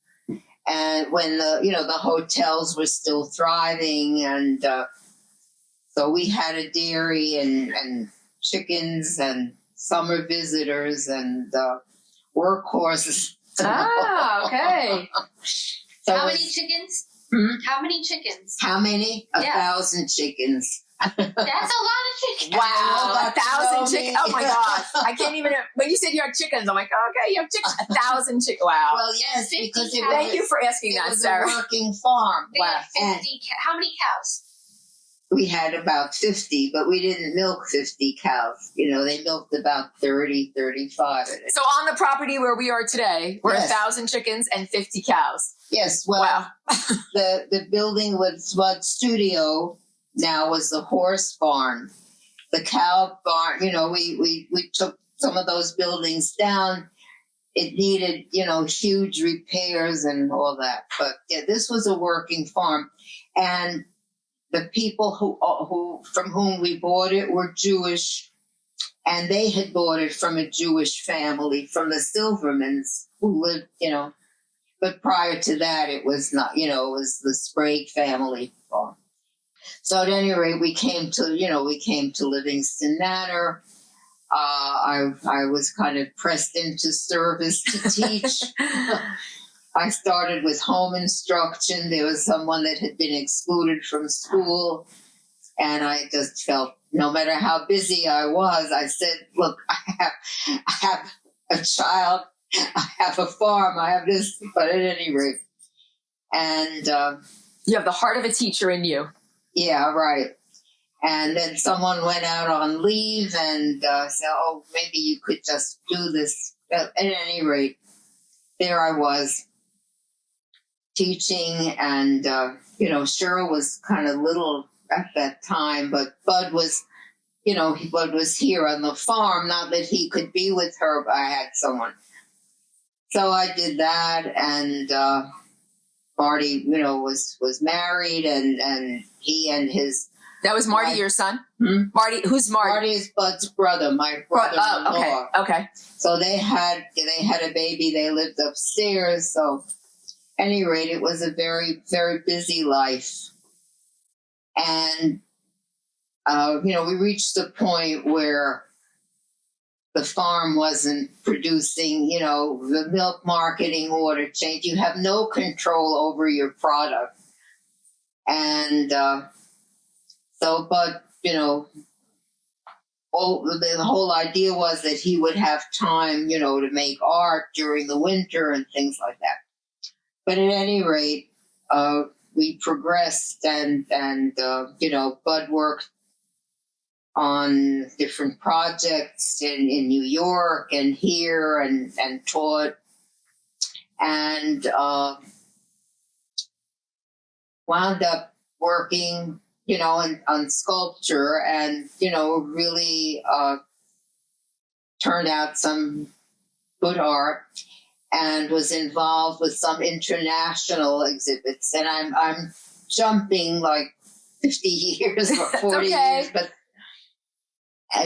And when the hotels were still thriving, and so we had a dairy and chickens and summer visitors and workhorses. Ah, okay. So How many chickens? How many chickens? How many? 1,000 chickens. That's a lot of chickens. Wow, 1,000 chickens. Oh my gosh. I can't even, when you said you had chickens, I'm like, okay, you have chickens. 1,000 chickens. Wow. Well, yes, because Thank you for asking that, Sarah. It was a working farm. They had 50 how many cows? We had about 50, but we didn't milk 50 cows. They milked about 30, 35. So on the property where we are today, we're Yes. 1,000 chickens and 50 cows. Yes, well, Wow. the building was what studio now was the horse barn. The cow barn, we took some of those buildings down. It needed, huge repairs and all that. But yeah, this was a working farm. And the people who from whom we bought it were Jewish, and they had bought it from a Jewish family, from the Silvermans, who lived, but prior to that, it was not, it was the Sprague family farm. So at any rate, we came to Livingston Manor. I was kind of pressed into service to teach. I started with home instruction. There was someone that had been excluded from school, and I just felt, no matter how busy I was, I said, look, I have a child, I have a farm, I have this, but at any rate. And You have the heart of a teacher in you. yeah, right. And then someone went out on leave and said, oh, maybe you could just do this. At any rate, there I was teaching, and, Cheryl was kind of little at that time, but Bud was, Bud was here on the farm. Not that he could be with her, but I had someone. So I did that, and Marty, was married, and he and his... That was Marty, your son? Marty, who's Marty? Marty is Bud's brother, my brother-in-law. Oh, okay. So they had a baby. They lived upstairs. So, at any rate, it was a very, very busy life. And, we reached the point where the farm wasn't producing, the milk marketing order changed. You have no control over your product. And but, the whole idea was that he would have time, to make art during the winter and things like that. But at any rate, we progressed, and Bud worked on different projects in New York and here, and taught, and wound up working, on sculpture, and, really turned out some good art, and was involved with some international exhibits. And I'm jumping like 50 years or 40 years, but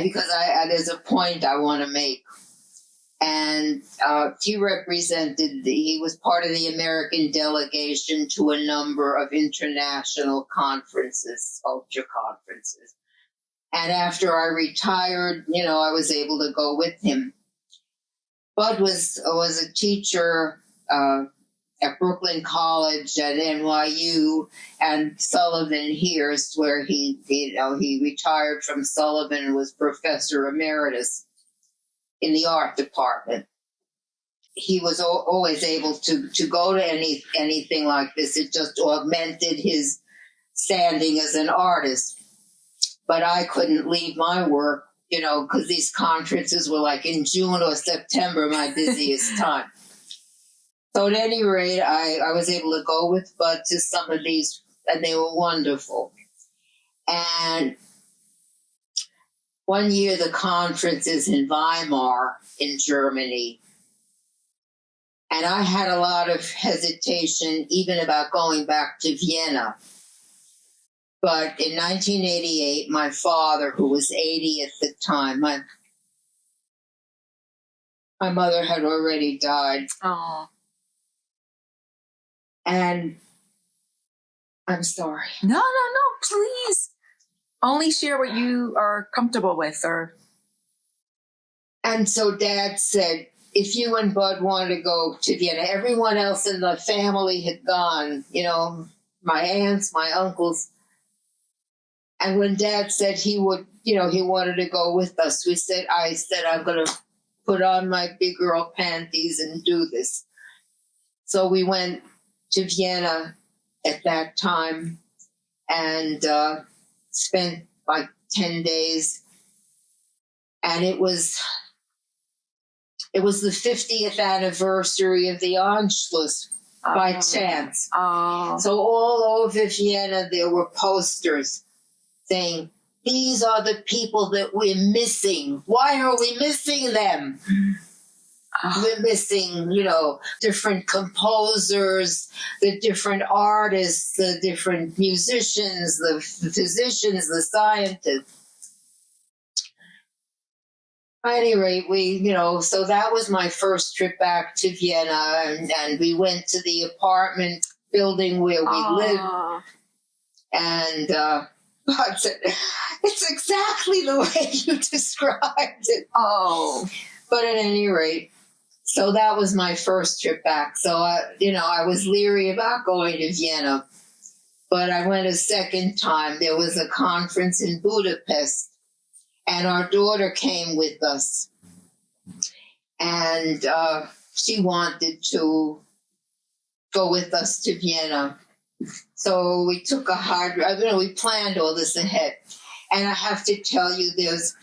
because there's a point I want to make. And he was part of the American delegation to a number of international conferences, sculpture conferences. And after I retired, I was able to go with him. Bud was a teacher at Brooklyn College, at NYU, and Sullivan here is where he retired from Sullivan and was professor emeritus. in the art department. He was always able to go to anything like this. It just augmented his standing as an artist. But I couldn't leave my work, because these conferences were like in June or September, my busiest time. So at any rate, I was able to go with Bud to some of these, and they were wonderful. And one year, the conference is in Weimar in Germany. And I had a lot of hesitation even about going back to Vienna. But in 1988, my father, who was 80 at the time, my mother had already died. Oh. And I'm sorry. No, please. Only share what you are comfortable with. And so Dad said, if you and Bud want to go to Vienna, everyone else in the family had gone, my aunts, my uncles. And when Dad said he would, he wanted to go with us, I said, I'm going to put on my big girl panties and do this. So we went to Vienna at that time and spent like 10 days. And it was the 50th anniversary of the Anschluss by chance. Oh. So all over Vienna, there were posters saying, these are the people that we're missing. Why are we missing them? We're missing, different composers, the different artists, the different musicians, the physicians, the scientists. At any rate, so that was my first trip back to Vienna, and we went to the apartment building where we lived. And I said, it's exactly the way you described it. Oh. But at any rate, so that was my first trip back. So, I was leery about going to Vienna. But I went a second time. There was a conference in Budapest. And our daughter came with us, and she wanted to go with us to Vienna. So we took a hard, we planned all this ahead. And I have to tell you, there's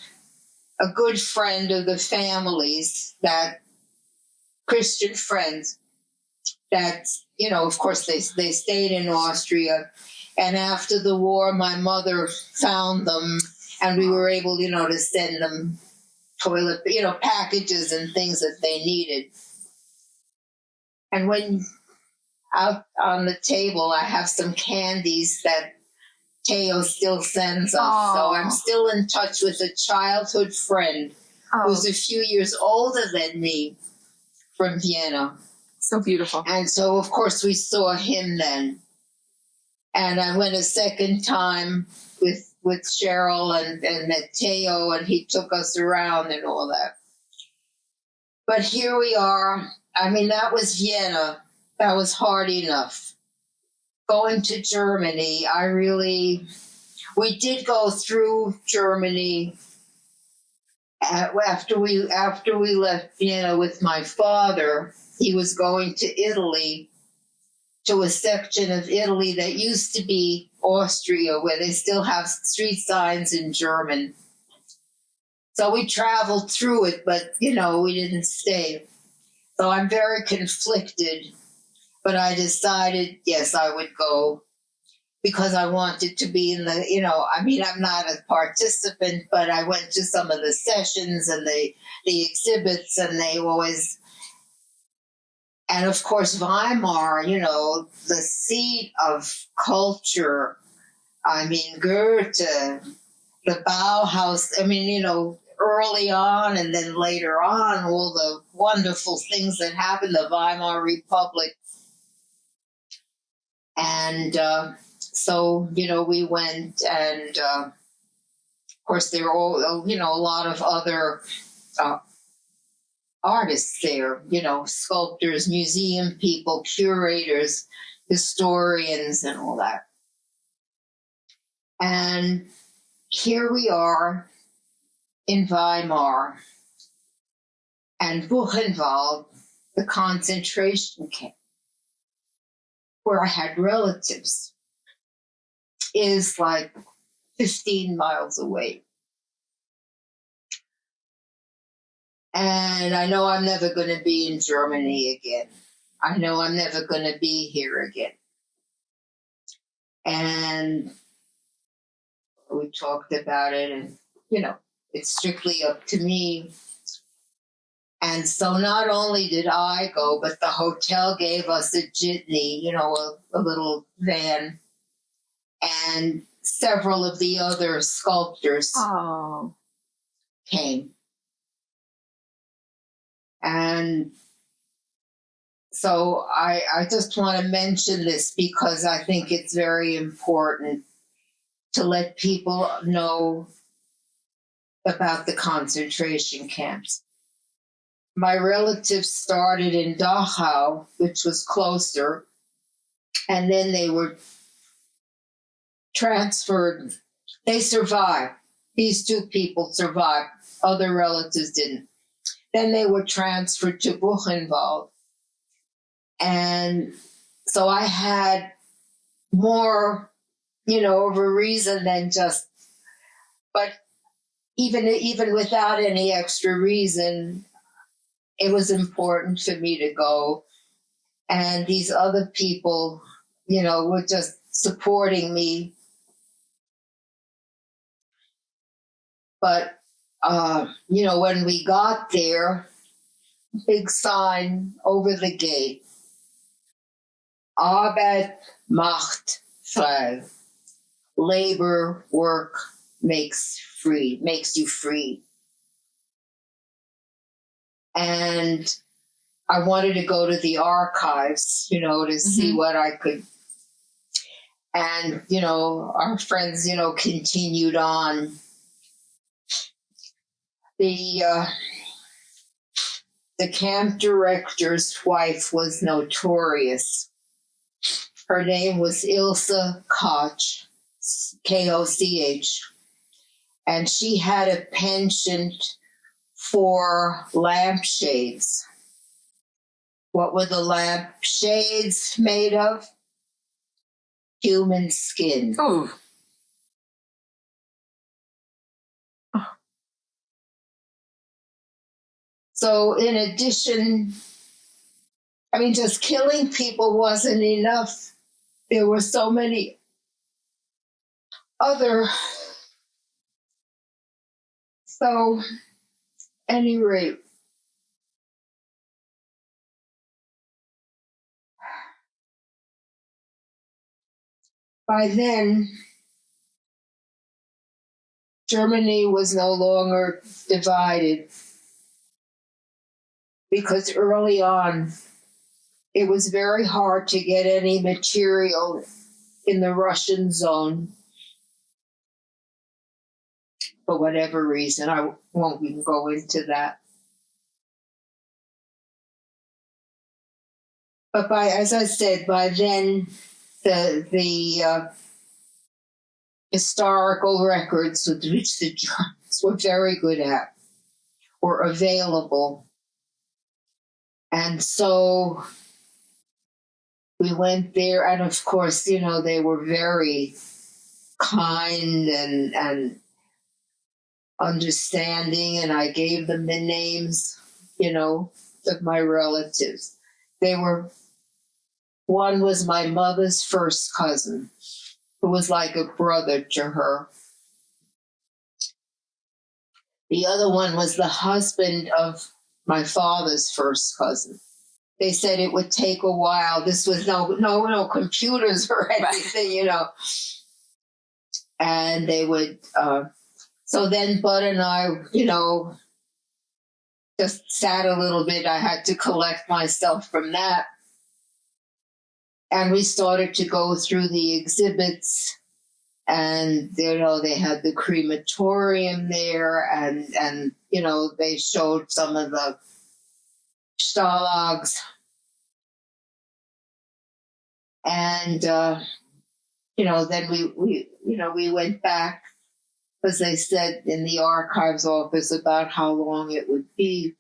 a good friend of the families, that Christian friends, that, of course, they stayed in Austria. And after the war, my mother found them. And we were able, to send them toilet, packages and things that they needed. And when out on the table, I have some candies that Teo still sends us. Aww. So I'm still in touch with a childhood friend who's a few years older than me from Vienna. So beautiful. And so, of course, we saw him then. And I went a second time with Cheryl and met Teo, and he took us around and all that. But here we are. That was Vienna. That was hard enough. Going to Germany, we did go through Germany after we left Vienna with my father. He was going to Italy, to a section of Italy that used to be Austria, where they still have street signs in German. So we traveled through it, but, we didn't stay. So I'm very conflicted, but I decided, yes, I would go because I wanted to be in the, I'm not a participant, but I went to some of the sessions and the exhibits, and they always... And of course, Weimar, the seat of culture. Goethe, the Bauhaus. Early on and then later on, all the wonderful things that happened, the Weimar Republic. And so, we went, and of course, there were all, a lot of other artists there, sculptors, museum people, curators, historians, and all that. And here we are in Weimar. And Buchenwald, the concentration camp, where I had relatives, is like 15 miles away. And I know I'm never going to be in Germany again. I know I'm never going to be here again. And we talked about it, and, it's strictly up to me. And so not only did I go, but the hotel gave us a jitney, a little van. And several of the other sculptors came. And so I just want to mention this because I think it's very important to let people know about the concentration camps. My relatives started in Dachau, which was closer, and then they were transferred. They survived. These two people survived. Other relatives didn't. Then they were transferred to Buchenwald. And so I had more, of a reason than just, but even without any extra reason, it was important for me to go. And these other people, were just supporting me. But, when we got there, big sign over the gate, Arbeit macht frei. Labor, work makes you free. And I wanted to go to the archives, to see what I could. And, our friends, continued on. The camp director's wife was notorious. Her name was Ilse Koch, Koch, and she had a penchant for lampshades. What were the lampshades made of? Human skin. Oh. So in addition, just killing people wasn't enough. There were so many other. So, any rate, by then, Germany was no longer divided because early on, it was very hard to get any material in the Russian zone. For whatever reason, I won't even go into that. But as I said, by then, the historical records with which the Germans were very good at were available. And so we went there, and of course, they were very kind and understanding, and I gave them the names, of my relatives. One was my mother's first cousin, who was like a brother to her. The other one was the husband of my father's first cousin. They said it would take a while. This was no computers or anything, And they would, so then Bud and I, just sat a little bit. I had to collect myself from that. And we started to go through the exhibits, and, they had the crematorium there, and they showed some of the stalags. And, then we went back, because they said in the archives office about how long it would be.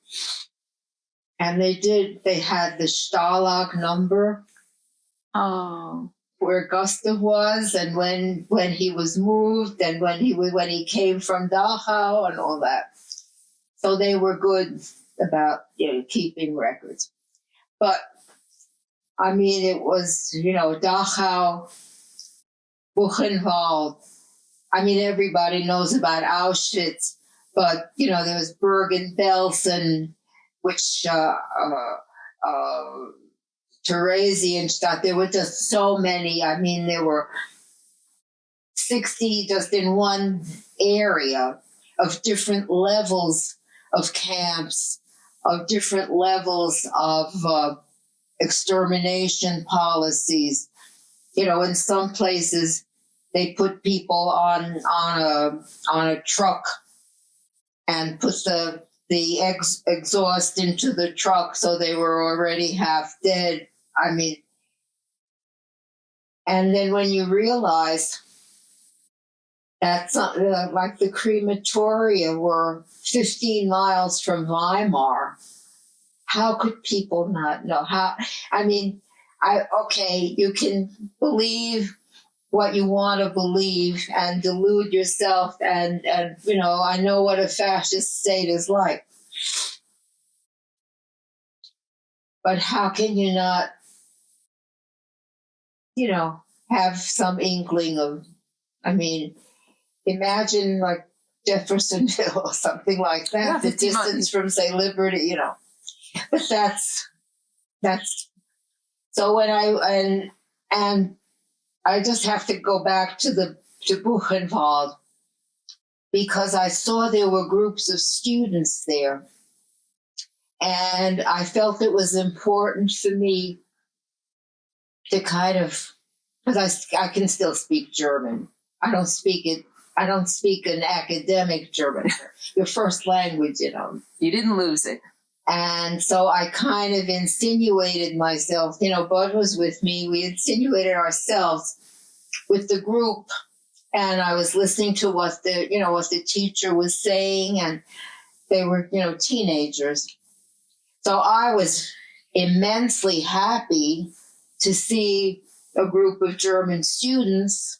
And they had the Stalag number Oh. where Gustav was, and when he was moved, and when he came from Dachau and all that. So they were good about keeping records. But I mean, it was Dachau, Buchenwald. I mean, everybody knows about Auschwitz, but there was Bergen-Belsen, which Theresienstadt. There were just so many. I mean, there were 60 just in one area of different levels of camps, of different levels of extermination policies. In some places they put people on a truck and put the exhaust into the truck, so they were already half dead. I mean, and then when you realize that like the crematoria were 15 miles from Weimar, how could people not know? I mean, you can believe what you want to believe and delude yourself, and I know what a fascist state is like. But how can you not, have some inkling of, I mean, imagine like Jeffersonville or something like that, Yeah, the distance from, say, Liberty, But that's so when and I just have to go back to Buchenwald, because I saw there were groups of students there, and I felt it was important for me to kind of, because I can still speak German. I don't speak an academic German, your first language, You didn't lose it. And so I kind of insinuated myself, Bud was with me. We insinuated ourselves with the group, and I was listening to what the teacher was saying, and they were, teenagers. So I was immensely happy to see a group of German students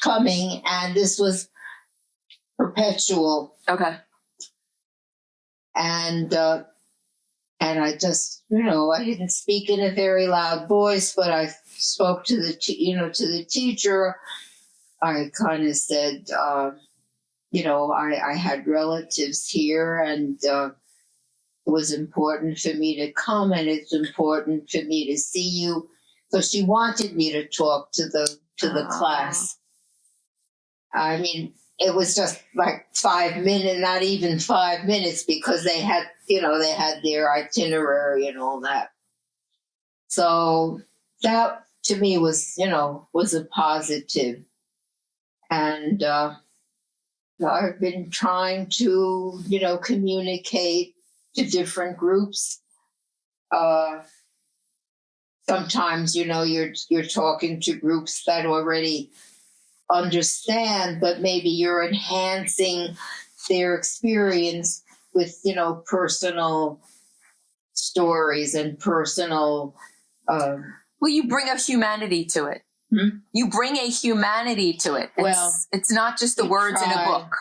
coming, and this was perpetual. Okay. And I just, I didn't speak in a very loud voice, but I spoke to the teacher. I kind of said, I had relatives here, and it was important for me to come, and it's important for me to see you. So she wanted me to talk to the class. I mean, it was just like 5 minutes, not even 5 minutes, because they had their itinerary and all that. So that to me was a positive. And I've been trying to, communicate to different groups. Sometimes, you're talking to groups that already understand, but maybe you're enhancing their experience with, personal stories and personal. Well, you bring a humanity to it. You bring a humanity to it. It's not just the words in a book.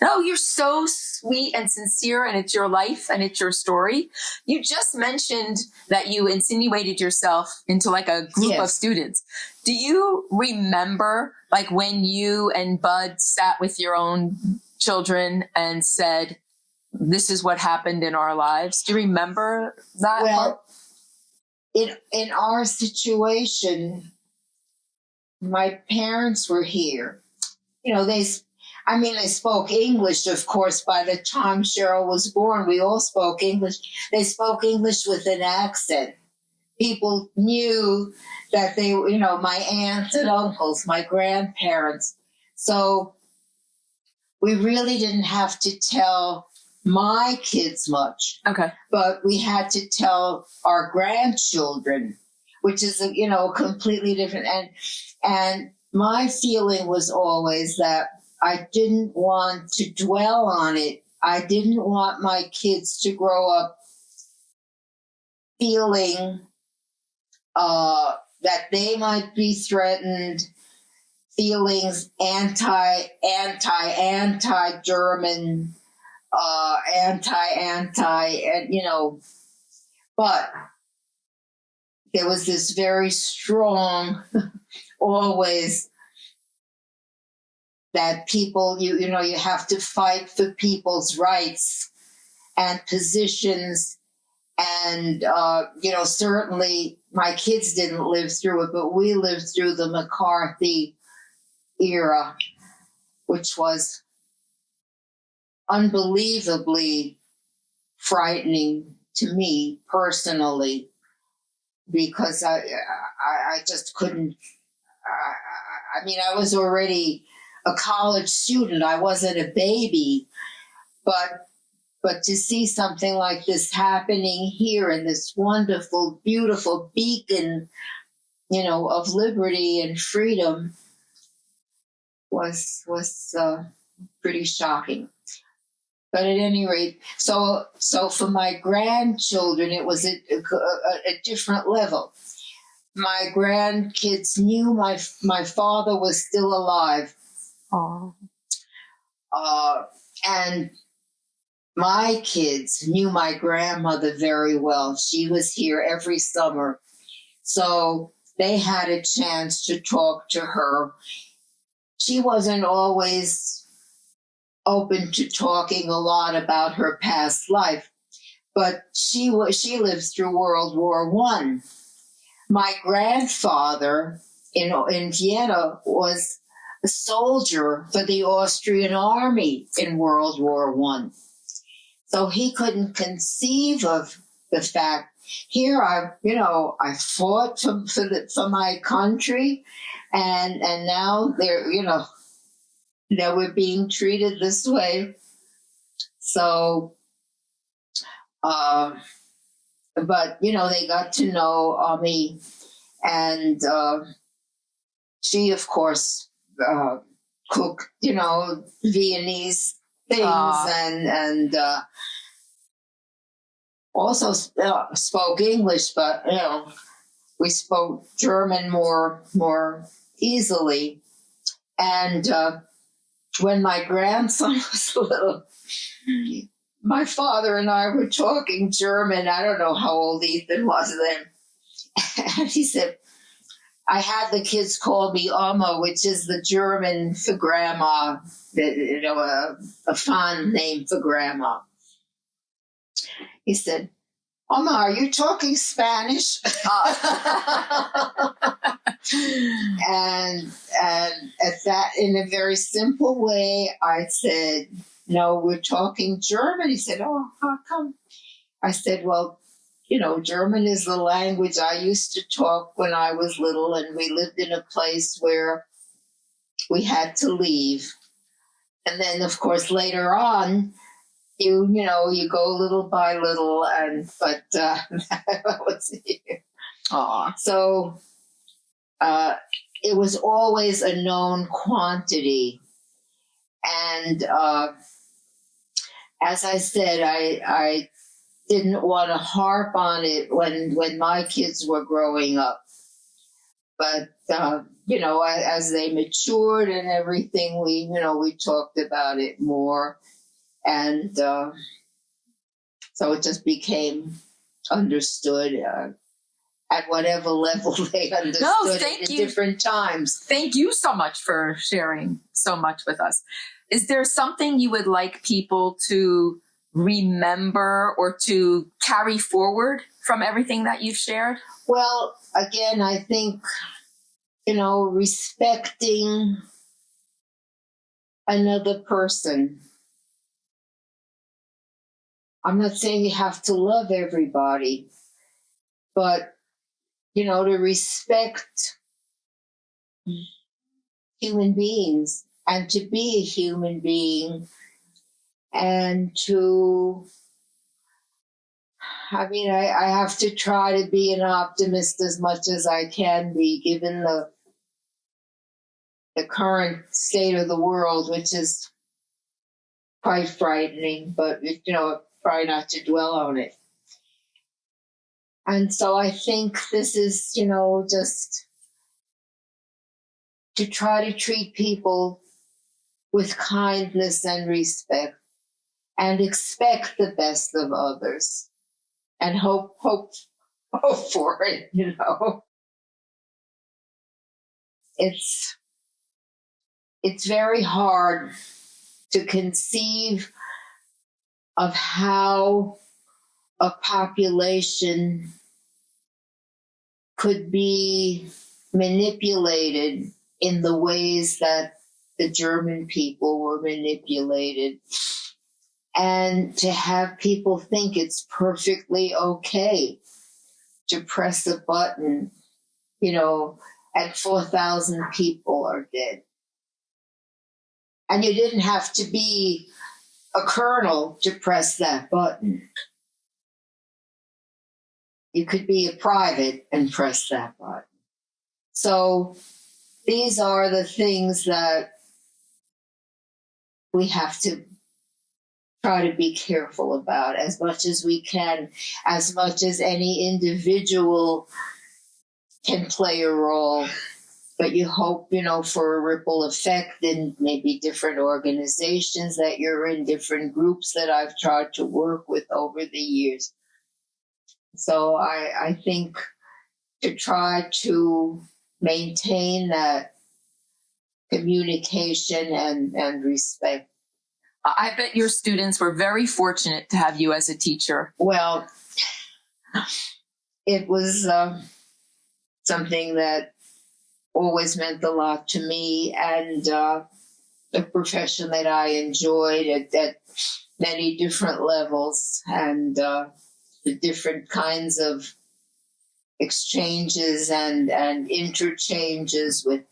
No, you're so sweet and sincere, and it's your life and it's your story. You just mentioned that you insinuated yourself into like a group of students. Do you remember like when you and Bud sat with your own children and said, this is what happened in our lives? Do you remember that? Well, in our situation, my parents were here. They spoke English, of course. By the time Cheryl was born, we all spoke English. They spoke English with an accent. People knew that they, my aunts and uncles, my grandparents. So we really didn't have to tell my kids much. Okay. But we had to tell our grandchildren, which is, completely different. And my feeling was always that I didn't want to dwell on it. I didn't want my kids to grow up feeling that they might be threatened, feelings anti-German, and but there was this very strong, always, that people, you have to fight for people's rights and positions. And, certainly my kids didn't live through it, but we lived through the McCarthy era, which was unbelievably frightening to me personally, because I just couldn't. I was already a college student. I wasn't a baby, but to see something like this happening here in this wonderful, beautiful beacon, of liberty and freedom was pretty shocking. But at any rate, so for my grandchildren, it was a different level. My grandkids knew my father was still alive. Oh. And my kids knew my grandmother very well. She was here every summer. So they had a chance to talk to her. She wasn't always open to talking a lot about her past life, but she lived through World War I. My grandfather in Vienna was a soldier for the Austrian army in World War I. So he couldn't conceive of the fact, here I fought for my country, and now we're being treated this way. So, but they got to know me, and she, of course, cooked, Viennese things, and also spoke English, but we spoke German more easily. And when my grandson was little, my father and I were talking German. I don't know how old Ethan was then. And he said, I had the kids call me Oma, which is the German for grandma, a fond name for grandma. He said, Oma, are you talking Spanish? And at that, in a very simple way, I said, no, we're talking German. He said, oh, how come? I said, well, German is the language I used to talk when I was little, and we lived in a place where we had to leave. And then, of course, later on, you go little by little, but that was it. Aw. So it was always a known quantity. And as I said, I didn't want to harp on it when my kids were growing up. But, as they matured and everything, we talked about it more. And so it just became understood at whatever level they understood it at different times. Thank you so much for sharing so much with us. Is there something you would like people to remember or to carry forward from everything that you've shared? Well, again, I think, respecting another person. I'm not saying you have to love everybody, but, to respect human beings and to be a human being, and to, I have to try to be an optimist as much as I can be, given the current state of the world, which is quite frightening, but, try not to dwell on it. And so I think this is, just to try to treat people with kindness and respect and expect the best of others and hope for it. It's very hard to conceive of how a population could be manipulated in the ways that the German people were manipulated, and to have people think it's perfectly okay to press a button, and 4,000 people are dead. And you didn't have to be a colonel to press that button. You could be a private and press that button. So these are the things that we have to try to be careful about as much as we can, as much as any individual can play a role. But you hope, for a ripple effect in maybe different organizations that you're in, different groups that I've tried to work with over the years. So I think to try to maintain that communication and respect. I bet your students were very fortunate to have you as a teacher. Well, it was something that always meant a lot to me, and a profession that I enjoyed at many different levels, and the different kinds of exchanges and interchanges with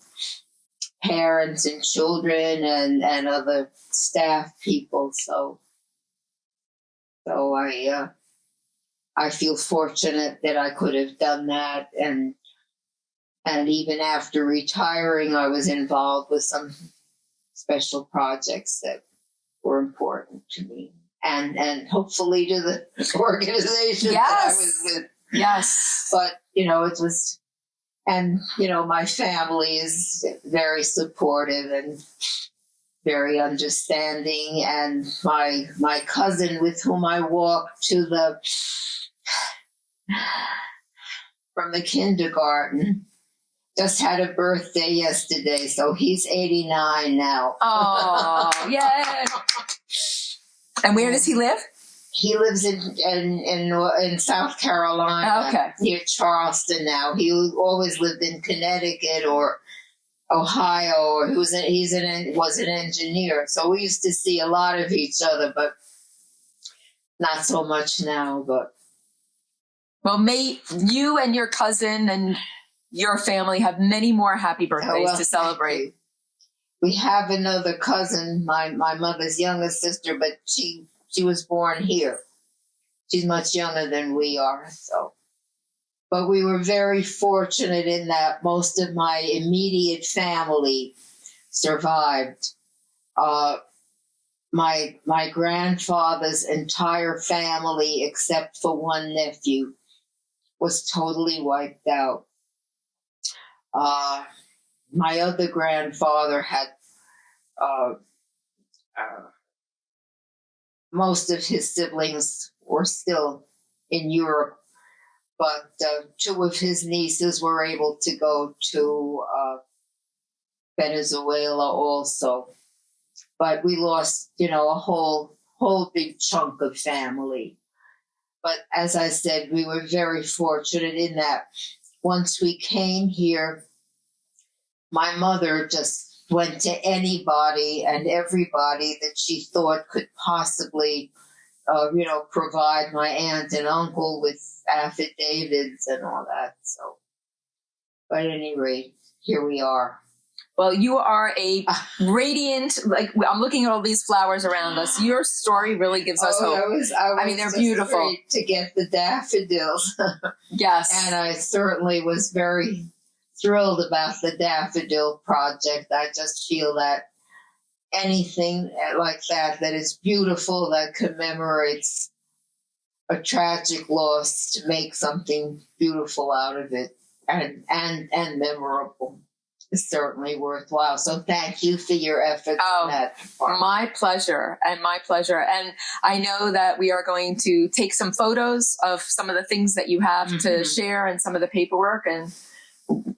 parents and children and other staff people. So I feel fortunate that I could have done that, and even after retiring, I was involved with some special projects that were important to me, and hopefully to the organization that I was with. Yes. But, it was, and, my family is very supportive and very understanding. And my cousin with whom I walked from the kindergarten just had a birthday yesterday. So he's 89 now. Oh, yeah. And where does he live? He lives in South Carolina, okay, near Charleston now. He always lived in Connecticut or Ohio, or he was an engineer. So we used to see a lot of each other, but not so much now. But well, may you and your cousin and your family have many more happy birthdays to celebrate. We have another cousin, my mother's youngest sister, but she was born here. She's much younger than we are, so. But we were very fortunate in that most of my immediate family survived. My grandfather's entire family, except for one nephew, was totally wiped out. My other grandfather had most of his siblings were still in Europe, but two of his nieces were able to go to Venezuela also. But we lost, a whole big chunk of family. But as I said, we were very fortunate in that once we came here, my mother just went to anybody and everybody that she thought could possibly, provide my aunt and uncle with affidavits and all that. So, but at any rate, here we are. Well, you are a radiant, I'm looking at all these flowers around us. Your story really gives us hope. I mean, they're beautiful. Great to get the daffodils. Yes. And I certainly was very thrilled about the daffodil project. I just feel that anything like that is beautiful, that commemorates a tragic loss to make something beautiful out of it and memorable. Is certainly worthwhile. So thank you for your efforts in that department. My pleasure. And I know that we are going to take some photos of some of the things that you have to share and some of the paperwork. And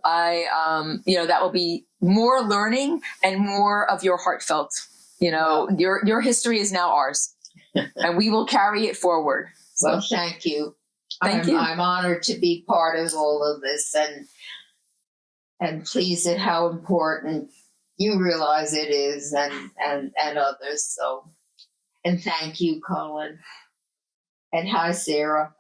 that will be more learning and more of your heartfelt, your history is now ours and we will carry it forward. So, well, thank you. Thank you. I'm honored to be part of all of this and pleased at how important you realize it is and others. So, and thank you, Colin. And hi, Sarah.